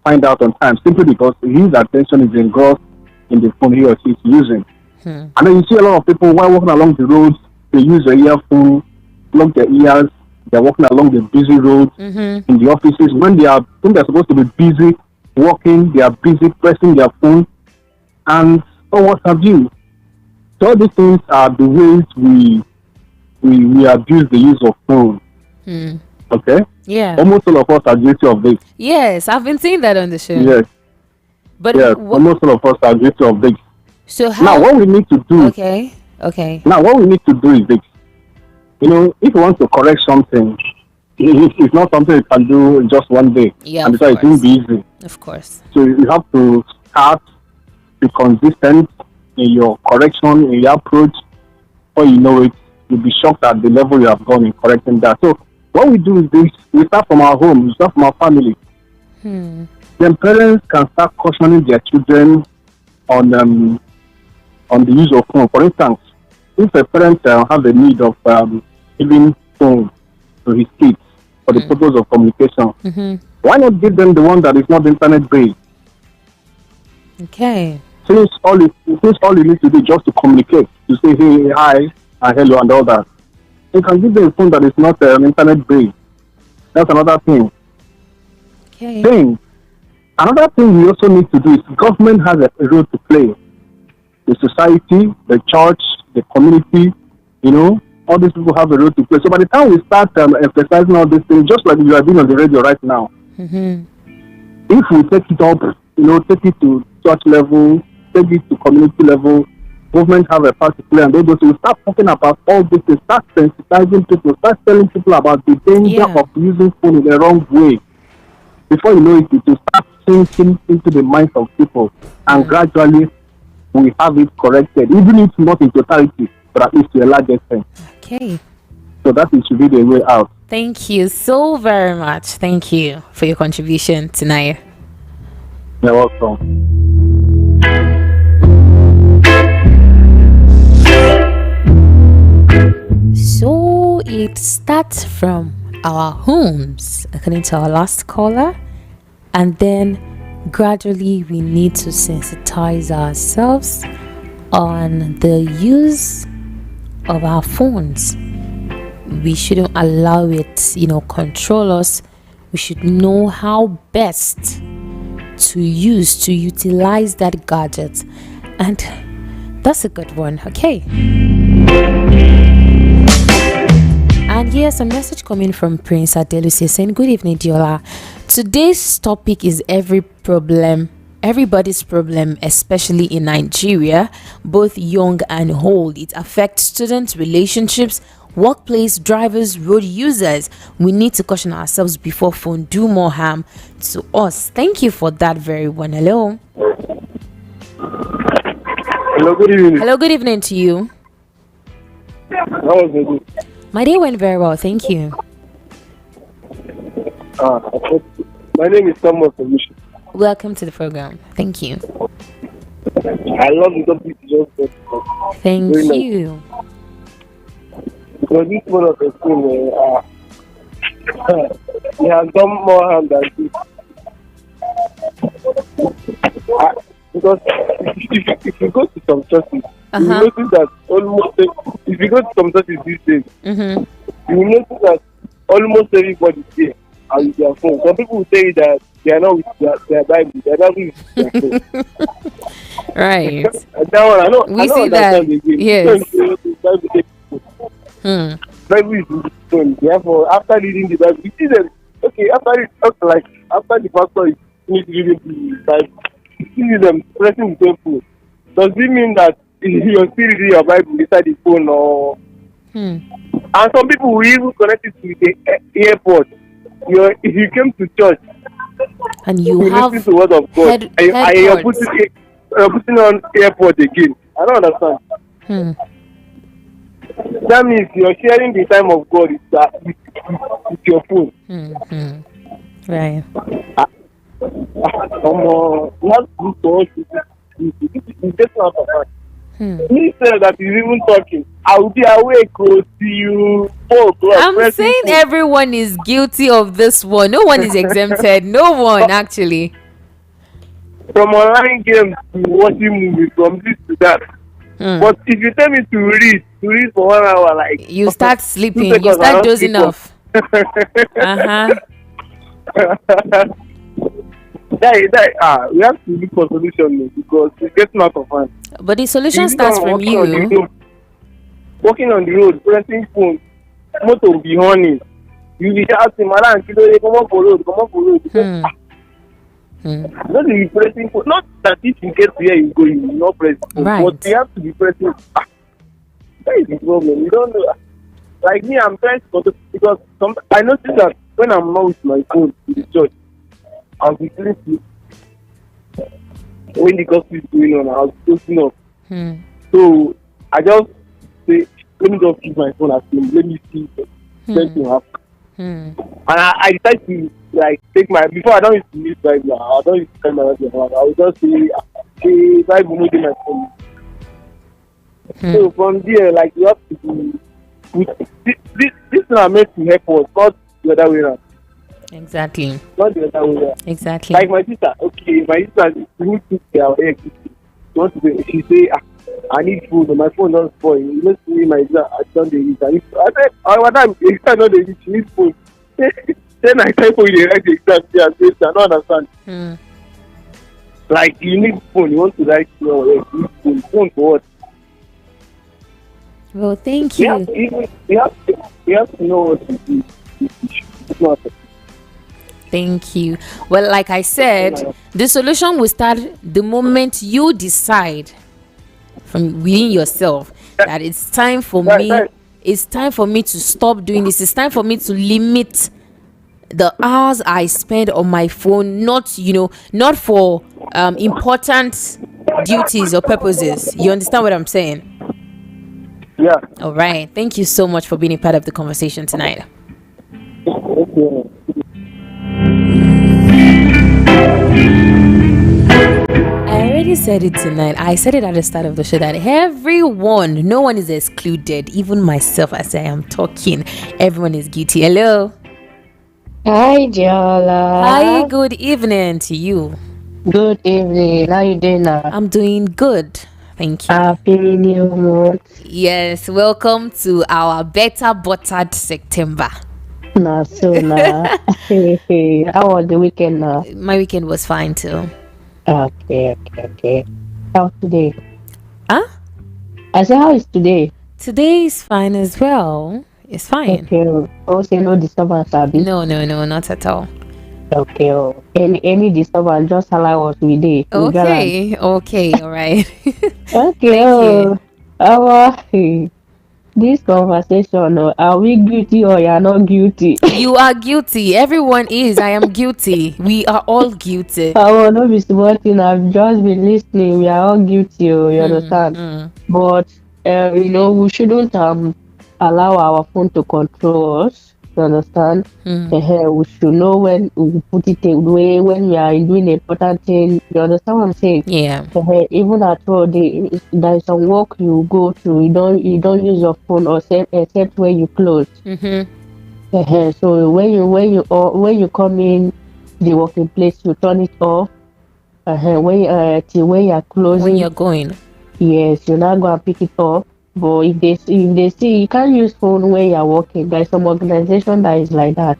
S4: find out on time, simply because his attention is engrossed in the phone he or she is using. And then you see a lot of people while walking along the roads, they use their earphone, plug their ears, they're walking along the busy roads, in the offices. When they're supposed to be busy working, they are busy pressing their phone, and or what have you. So all these things are the ways we abuse the use of phone.
S1: Hmm.
S4: Okay?
S1: Yeah.
S4: Almost all of us are guilty of this.
S1: Yes, I've been seeing that on the show.
S4: Yes,
S1: But
S4: yes. Almost all of us are guilty of this.
S1: so
S4: Now
S1: how?
S4: what we need to do
S1: Okay. Okay.
S4: now what we need to do is this. If you want to correct something, it's not something you can do just one day.
S1: Yeah,
S4: And
S1: of
S4: because it won't
S1: course.
S4: be easy.
S1: Of course.
S4: So you have to start, be consistent in your correction, in your approach. Before you know it, you'll be shocked at the level you have gone in correcting that. So what we do is this: we start from our home, we start from our family.
S1: Hmm.
S4: Then parents can start cautioning their children on the use of phone. For instance, if a parent have a need of giving phone to his kids for the purpose of communication,
S1: Mm-hmm.
S4: why not give them the one that is not internet based?
S1: Okay.
S4: Since all you need to do is just to communicate, to say hey, hi, and hello, and all that. You can give them a phone that is not internet based. That's another thing.
S1: Okay.
S4: Then another thing we also need to do is government has a role to play. The society, the church, the community, all these people have a role to play. So by the time we start emphasizing all these things, just like you are doing on the radio right now,
S1: Mm-hmm.
S4: if we take it up, take it to church level, take it to community level, government have a part to play, and those will start talking about all this, they start sensitizing people, start telling people about the danger of using phone in the wrong way. Before you know it, it will start sinking into the minds of people, and gradually we have it corrected, even if not in totality, but at least to a large extent.
S1: Okay.
S4: So that should be the way out.
S1: Thank you so very much. Thank you for your contribution tonight.
S4: You're welcome.
S1: So it starts from our homes, according to our last caller, and then gradually we need to sensitize ourselves on the use of our phones. We shouldn't allow it, control us. We should know how best to utilize that gadget. And that's a good one. Okay. And here's a message coming from Prince Adelusi saying, good evening, Deollaa. Today's topic is everybody's problem, especially in Nigeria, both young and old. It affects students, relationships, workplace, drivers, road users. We need to caution ourselves before phone do more harm to us. Thank you for that very one. Hello.
S4: Hello, good evening.
S1: Hello, good evening to you.
S4: How was it?
S1: My day went very well, thank you.
S4: My name is Samuel from Mission.
S1: Welcome to the program. Thank you.
S4: I love the topic you just said.
S1: Thank
S4: Very nice.
S1: you.
S4: Because this one of the thing, he has done more harm than this. Because if you go to some churches, you will notice that if you go to some churches these days, you will notice that almost everybody there are with their phone. Some people will say that they are not with their Bible, they are not with their phone.
S1: Right.
S4: That one, I know.
S1: We see that. Yes.
S4: Bible is in the phone. Therefore, after reading the Bible, you see them. Okay, after the pastor is finished reading the Bible, you see them pressing the same phone. Does it mean that you're still reading your Bible inside the phone, or? And some people will even connect it to the airport. If you came to church
S1: and you have
S4: listen to the word of God, you're putting on airport again. I don't understand. That means you're sharing the time of God with your phone.
S1: Right.
S4: Instead that he's even talking, I'll be awake till you 4 o'clock.
S1: I'm saying everyone is guilty of this one. No one is exempted. No one, actually.
S4: From online games to watching movies, from this to that. But if you tell me to read for 1 hour, like
S1: you start sleeping, you start dozing off.
S2: We have to look for solution now because it's getting out of hand.
S1: But the solution
S2: You see
S1: starts
S2: someone
S1: from
S2: walking on the
S1: you.
S2: road, pressing phone, motor will be honey. You be asking, madam, come on for road, come on for road.
S1: Hmm. Hmm.
S2: Not be pressing phone. Not that if you get to where you go, you will not press phone.
S1: Right.
S2: But you have to be pressing. That is the problem. You don't know. Like me, I'm trying to control because I notice that when I'm not with my phone in the church, I'll be sleeping. When the gospel is going on, I'll be waking up.
S1: Hmm.
S2: So I just say, let me just keep my phone at home. Let me see something happen. And I decide to like take my before I don't use to use Bible. I don't use to spend my money. I will just say Bible moving my phone. So from there, like you have to be with this thing are meant to help us, not the other way around.
S1: Exactly.
S2: Not the other way around.
S1: Exactly.
S2: Like my sister, okay, my sister who took their egg, she say, I need food, and my phone don't spoil. You know, see my sister, I don't use. I said, madam, the exam not dey use, she need food. Then I type for you, write the exam, I don't understand. Like you need phone, you want to write your phone for what?
S1: Well, thank you.
S2: We have to know what to do. It's not.
S1: Thank you. Well, like I said, the solution will start the moment you decide from within yourself that it's time for me. It's time for me to stop doing this. It's time for me to limit the hours I spend on my phone. Not for important duties or purposes. You understand what I'm saying?
S2: Yeah.
S1: All right. Thank you so much for being a part of the conversation tonight.
S2: Okay.
S1: I already said it tonight. I said it at the start of the show that everyone, no one is excluded. Even myself, as I am talking, everyone is guilty. Hello.
S5: Hi, Deollaa.
S1: Hi, good evening to you.
S5: Good evening. How you doing now?
S1: I'm doing good. Thank you.
S5: Happy New Month.
S1: Yes, welcome to our better buttered September.
S5: Nah, so now. How was the weekend now?
S1: My weekend was fine too.
S5: Okay. How's today?
S1: Huh?
S5: I said, how is today?
S1: Today is fine as well. It's fine.
S5: Okay. Also, no disturbance, Abby?
S1: No, not at all.
S5: Okay. Any disturbance, just allow us with it.
S1: Okay, all right.
S5: Okay. Our this conversation, are we guilty or you are not guilty?
S1: You are guilty. Everyone is. I am guilty. We are all guilty.
S5: I will not be smarting. I've just been listening. We are all guilty, you understand? But we shouldn't allow our phone to control us. You understand? We should know when we put it away, when we are doing an important thing. You understand what I'm saying?
S1: Yeah.
S5: Even at all, there is some work you go to. You don't use your phone or except when you close. So when you come in the working place, you turn it off. Till when you are closing,
S1: when you're going,
S5: yes, you now go and pick it up. But if they see you can't use phone when you are working, there's some organization that is like that.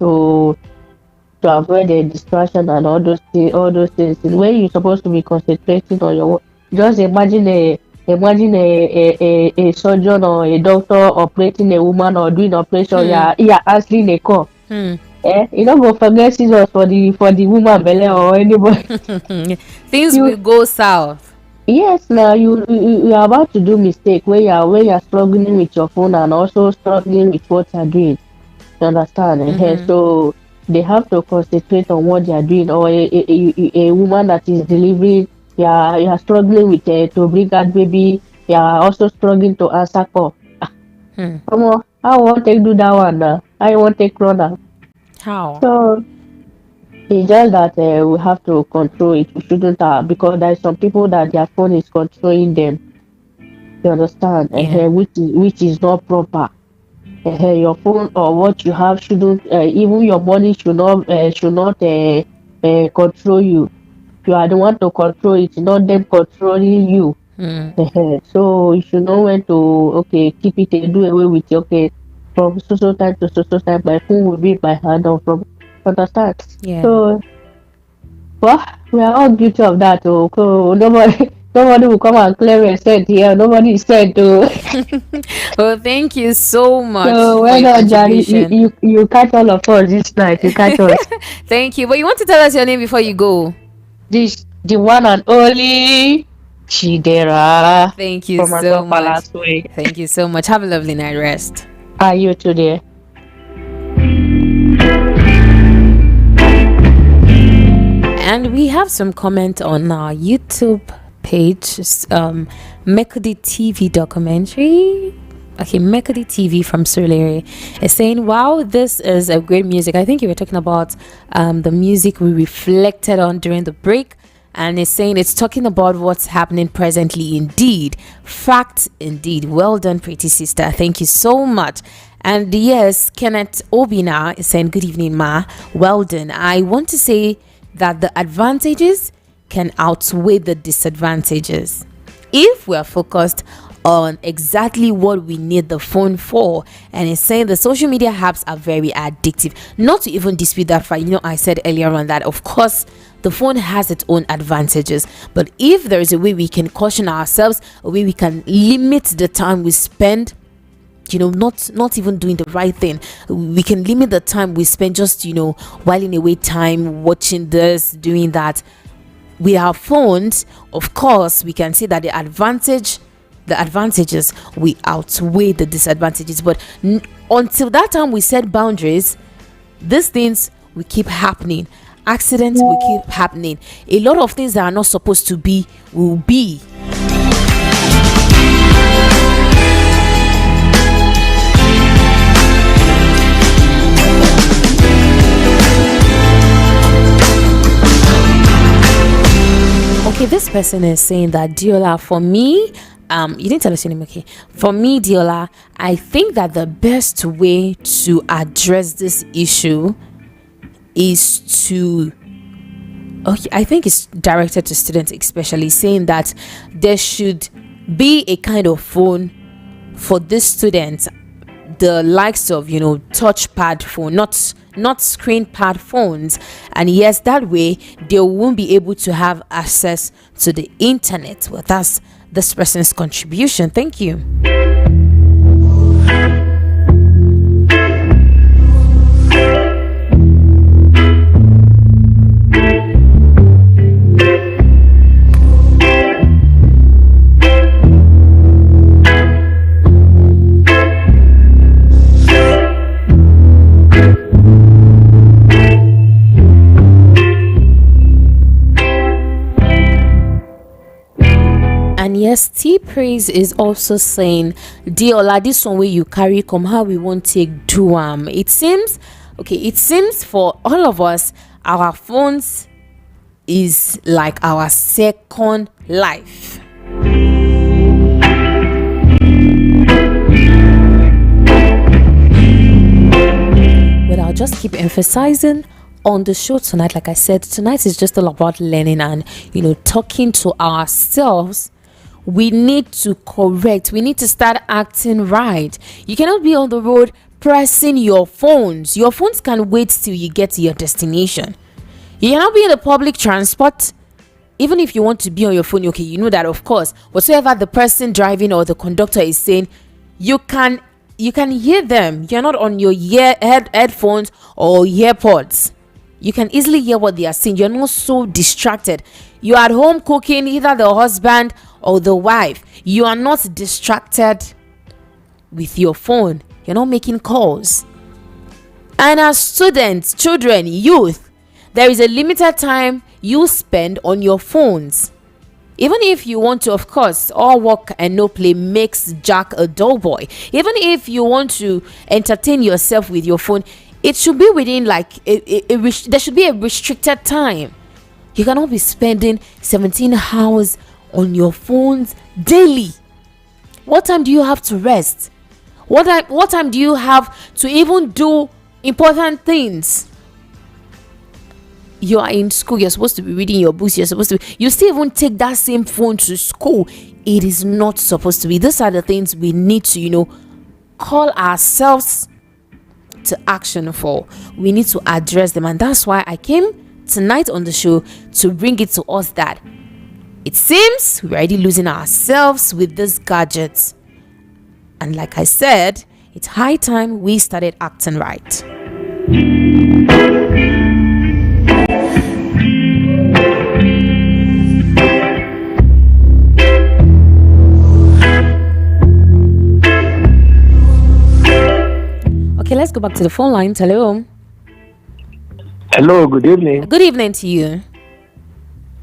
S5: So to avoid the distraction and all those things, when you're supposed to be concentrating on your work, just imagine a surgeon or a doctor operating a woman or doing operation. You're answering a call. You don't go forget scissors for the woman belle or anybody.
S1: Things will go south.
S5: Yes, now you are about to do mistake when you're struggling with your phone and also struggling with what you're doing. You understand? So they have to concentrate on what they are doing. Or a woman that is delivering, you are struggling with to bring out baby. You are also struggling to answer call. Come on, how you want to do that one now? How you want to run now?
S1: How?
S5: So it's just that we have to control it. We shouldn't because there's some people that their phone is controlling them. You understand?
S1: Yeah.
S5: Which is not proper. Your phone or what you have shouldn't. Even your money should not control you. You are the one to control it, not them controlling you. So you should know when to keep it and do away with it. From so time to so time, my phone will be in my hand or from understand.
S1: Yeah.
S5: So Well, we are all guilty of that. Oh, nobody, nobody will come and claim a cent here. Nobody is said to.
S1: Well, thank you so much
S5: So
S1: for
S5: well
S1: your
S5: done, Jerry. You,
S1: contribution.
S5: you you catch all of us this night. You catch us.
S1: Thank you. But you want to tell us your name before you go?
S5: This the one and only Chidera
S1: Thank you
S5: from
S1: so
S5: Akwa
S1: much.
S5: Palace Way.
S1: Thank you so much. Have a lovely night rest.
S5: Are you today?
S1: And we have some comment on our YouTube page, Mekudi TV documentary. Okay, Mekudi TV from Surulere is saying, wow, this is a great music. I think you were talking about the music we reflected on during the break. And it's saying it's talking about what's happening presently. Indeed. Fact indeed. Well done, pretty sister. Thank you so much. And yes, Kenneth Obina is saying, good evening, Ma. Well done. I want to say that the advantages can outweigh the disadvantages if we are focused on exactly what we need the phone for. And it's saying the social media apps are very addictive. Not to even dispute that fact, I said earlier on that of course the phone has its own advantages, but if there is a way we can caution ourselves, a way we can limit the time we spend, not even doing the right thing, we can limit the time we spend just whiling away time watching this, doing that. With our phones, of course we can see that the advantages we outweigh the disadvantages, but until that time we set boundaries, these things will keep happening. Accidents will keep happening. A lot of things that are not supposed to be will be. Okay, this person is saying that Deollaa, for me, you didn't tell us your name. Okay, for me, Deollaa, I think that the best way to address this issue is to, okay, I think it's directed to students, especially saying that there should be a kind of phone for these students, the likes of touchpad phone, not screen pad phones. And yes, that way they won't be able to have access to the internet. Well, that's this person's contribution. Thank you. And yes, T Praise is also saying, Deollaa, this one way you carry come, how we won't take do it seems for all of us, our phones is like our second life. But I'll just keep emphasizing on the show tonight. Like I said, tonight is just all about learning and talking to ourselves. We need to correct. We need to start acting right. You cannot be on the road pressing your phones. Your phones can wait till you get to your destination. You cannot be in the public transport. Even if you want to be on your phone, okay, you know that of course, whatsoever the person driving or the conductor is saying, you can hear them. You're not on your headphones or earpods. You can easily hear what they are saying. You're not so distracted. You're at home cooking, either the husband or the wife. You are not distracted with your phone. You're not making calls. And as students, children, youth, there is a limited time you spend on your phones. Even if you want to, of course, all work and no play makes Jack a dull boy. Even if you want to entertain yourself with your phone, it should be within there should be a restricted time. You cannot be spending 17 hours on your phones daily. What time do you have to rest? What time do you have to even do important things? You are in school, you're supposed to be reading your books, you still even take that same phone to school. It is not supposed to be. These are the things we need to call ourselves to action for. We need to address them, and that's why I came tonight on the show to bring it to us that it seems we're already losing ourselves with these gadgets. And like I said, it's high time we started acting right. Okay, let's go back to the phone lines. Hello.
S6: Hello, good evening.
S1: Good evening to you.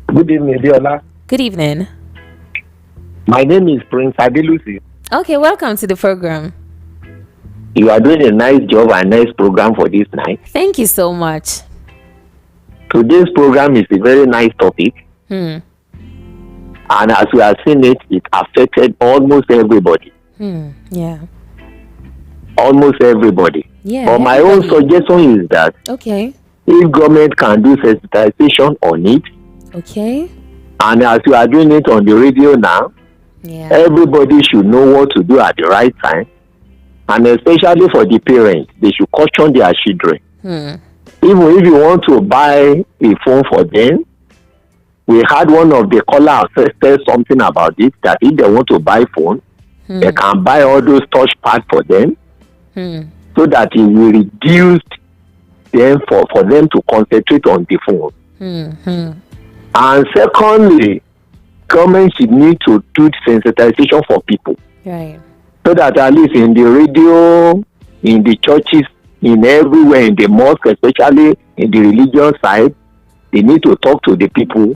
S6: Good evening, Deollaa.
S1: Good evening.
S6: My name is Prince Adelusi.
S1: Okay, welcome to the program.
S6: You are doing a nice job and nice program for this night.
S1: Thank you so much.
S6: Today's program is a very nice topic.
S1: Hmm.
S6: And as we have seen it, it affected almost everybody.
S1: Yeah.
S6: Almost everybody.
S1: Yeah.
S6: But my own suggestion is that
S1: Okay.
S6: if government can do sensitization on it,
S1: Okay.
S6: and as you are doing it on the radio now,
S1: Yeah.
S6: everybody should know what to do at the right time. And especially for the parents, they should caution their children. Even if you want to buy a phone for them, we had one of the callers say something about it, that if they want to buy phone, they can buy all those touch pads for them, so that it will reduce them for them to concentrate on the phone. And secondly, government should need to do sensitization for people,
S1: Right.
S6: so that at least in the radio, in the churches, in everywhere, in the mosque, especially in the religious side, they need to talk to the people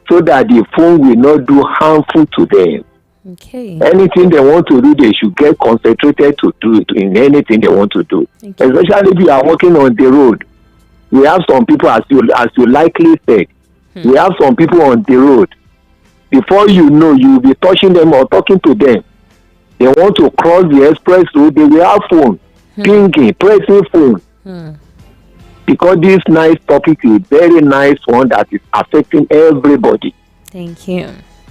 S6: so that the phone will not do harmful to them.
S1: Okay.
S6: Anything they want to do, they should get concentrated to do it in anything they want to do.
S1: Okay.
S6: Especially if you are walking on the road. We have some people, as you likely said, we have some people on the road. Before you know, you will be touching them or talking to them. They want to cross the express road, they will have phone, pinging, pressing phone. Because this nice topic is a very nice one that is affecting everybody.
S1: Thank you.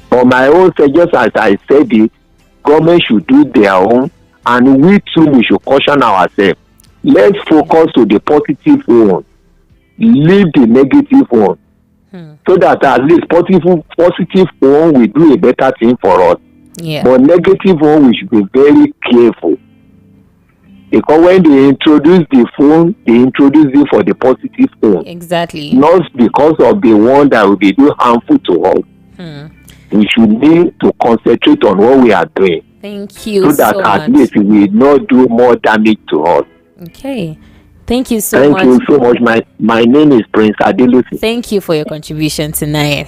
S6: For my own suggestion, as I said it, government should do their own, and we too, we should caution ourselves. Let's focus on the positive one. Leave the negative one. So that at least positive one will do a better thing for us.
S1: Yeah.
S6: But negative one, we should be very careful. Because when they introduce the phone, they introduce it for the positive phone.
S1: Exactly.
S6: Not because of the one that will be do harmful to us. We should need to concentrate on what we are doing.
S1: Thank you
S6: So that
S1: so
S6: at
S1: much.
S6: least we will not do more damage to us.
S1: Okay. Thank you so much.
S6: Thank you so much. My name is Prince Adelusi.
S1: Thank you for your contribution tonight.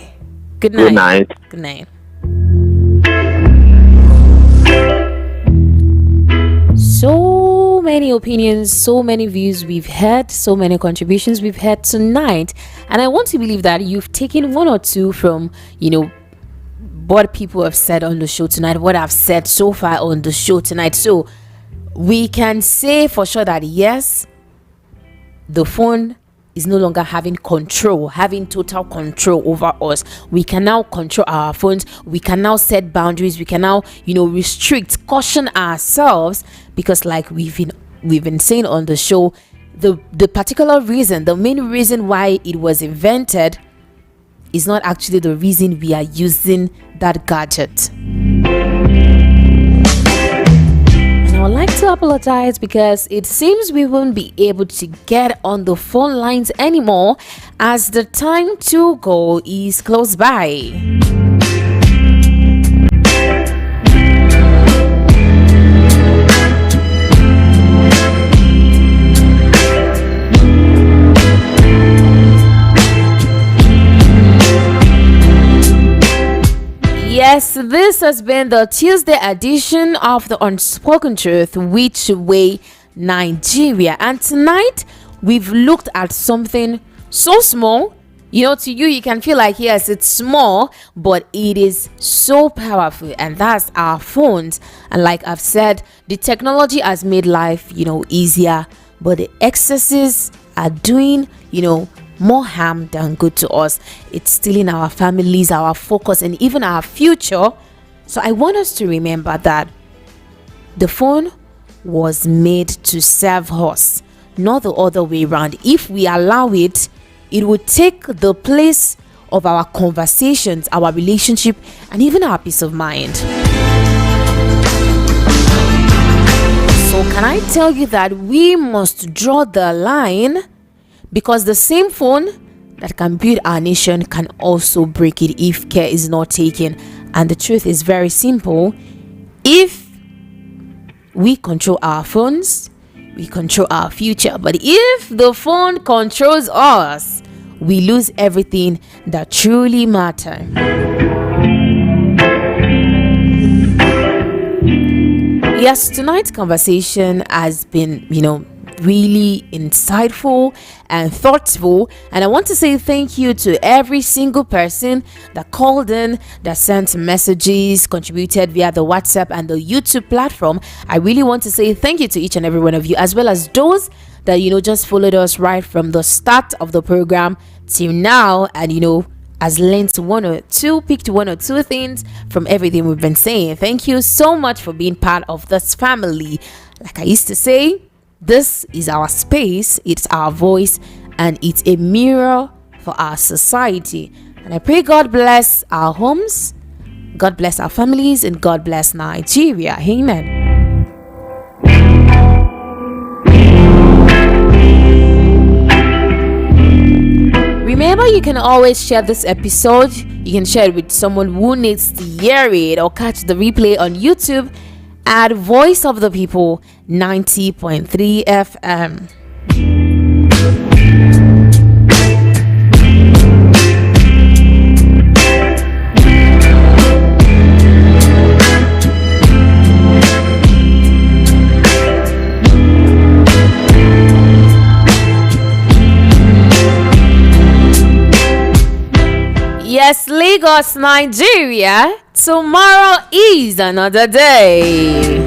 S1: Good night.
S6: Good night.
S1: Good night. So many opinions, so many views we've had, so many contributions we've had tonight. And I want to believe that you've taken one or two from, what people have said on the show tonight, what I've said so far on the show tonight. So we can say for sure that yes, the phone is no longer having total control over us. We can now control our phones. We can now set boundaries. We can now, restrict, caution ourselves, because like we've been saying on the show, the particular reason, the main reason why it was invented is not actually the reason we are using that gadget. I would like to apologize because it seems we won't be able to get on the phone lines anymore as the time to go is close by. Yes, this has been the Tuesday edition of the Unspoken Truth, Which Way Nigeria. And tonight, we've looked at something so small. To you can feel like, yes, it's small, but it is so powerful. And that's our phones. And like I've said, the technology has made life, easier. But the excesses are doing, more harm than good to us. It's stealing our families, our focus, and even our future. So I want us to remember that the phone was made to serve us, not the other way around. If we allow it it would take the place of our conversations, our relationship, and even our peace of mind. So can I tell you that we must draw the line, because the same phone that can build our nation can also break it if care is not taken. And the truth is very simple. If we control our phones, we control our future. But if the phone controls us, we lose everything that truly matters. Yes, tonight's conversation has been, really insightful and thoughtful, and I want to say thank you to every single person that called in, that sent messages, contributed via the WhatsApp and the YouTube platform. I really want to say thank you to each and every one of you, as well as those that just followed us right from the start of the program till now, and has learned picked one or two things from everything we've been saying. Thank you so much for being part of this family. Like I used to say, this is our space, it's our voice, and it's a mirror for our society. And I pray God bless our homes, God bless our families, and God bless Nigeria. Amen. Remember, you can always share this episode. You can share it with someone who needs to hear it, or catch the replay on YouTube at Voice of the People 90.3 FM. Yes, Lagos, Nigeria, tomorrow is another day.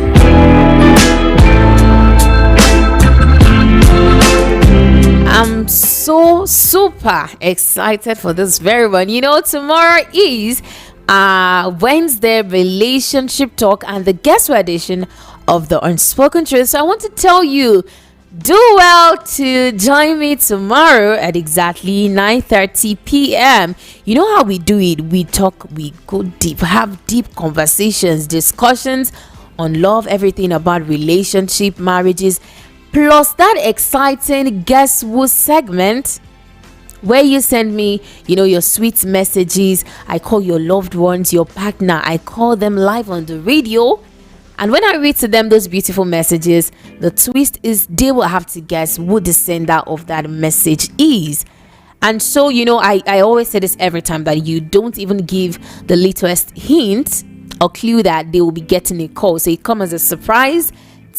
S1: I'm so super excited for this very one. Tomorrow is Wednesday relationship talk and the guest edition of the Unspoken Truth. So I want to tell you, do well to join me tomorrow at exactly 9:30 p.m. You know how we do it. We talk, we go deep, have deep conversations, discussions on love, everything about relationship, marriages, plus that exciting Guess Who segment where you send me, your sweet messages. I call your loved ones, your partner, I call them live on the radio. And when I read to them those beautiful messages, the twist is they will have to guess who the sender of that message is. And so, I always say this every time, that you don't even give the littlest hint or clue that they will be getting a call. So it comes as a surprise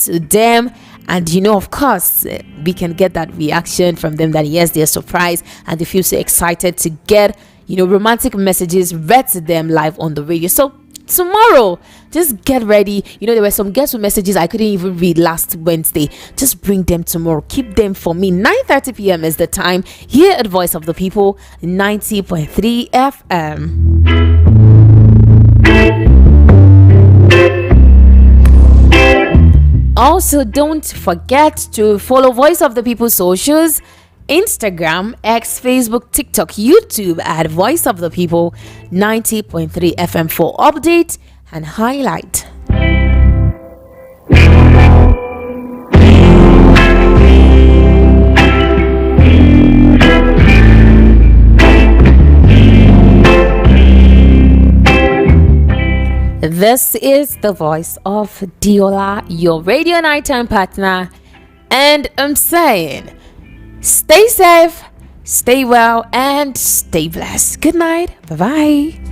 S1: to them. And, of course, we can get that reaction from them that, yes, they're surprised and they feel so excited to get, romantic messages read to them live on the radio. So tomorrow, just get ready. There were some Guess Who messages I couldn't even read last Wednesday. Just bring them tomorrow. Keep them for me. 9:30 p.m. is the time here at Voice of the People 90.3 FM. Also, don't forget to follow Voice of the People socials: Instagram, X, Facebook, TikTok, YouTube at Voice of the People 90.3 FM for update and highlight. This is the voice of Deollaa, your radio nighttime partner, and I'm saying, stay safe, stay well, and stay blessed. Good night. Bye-bye.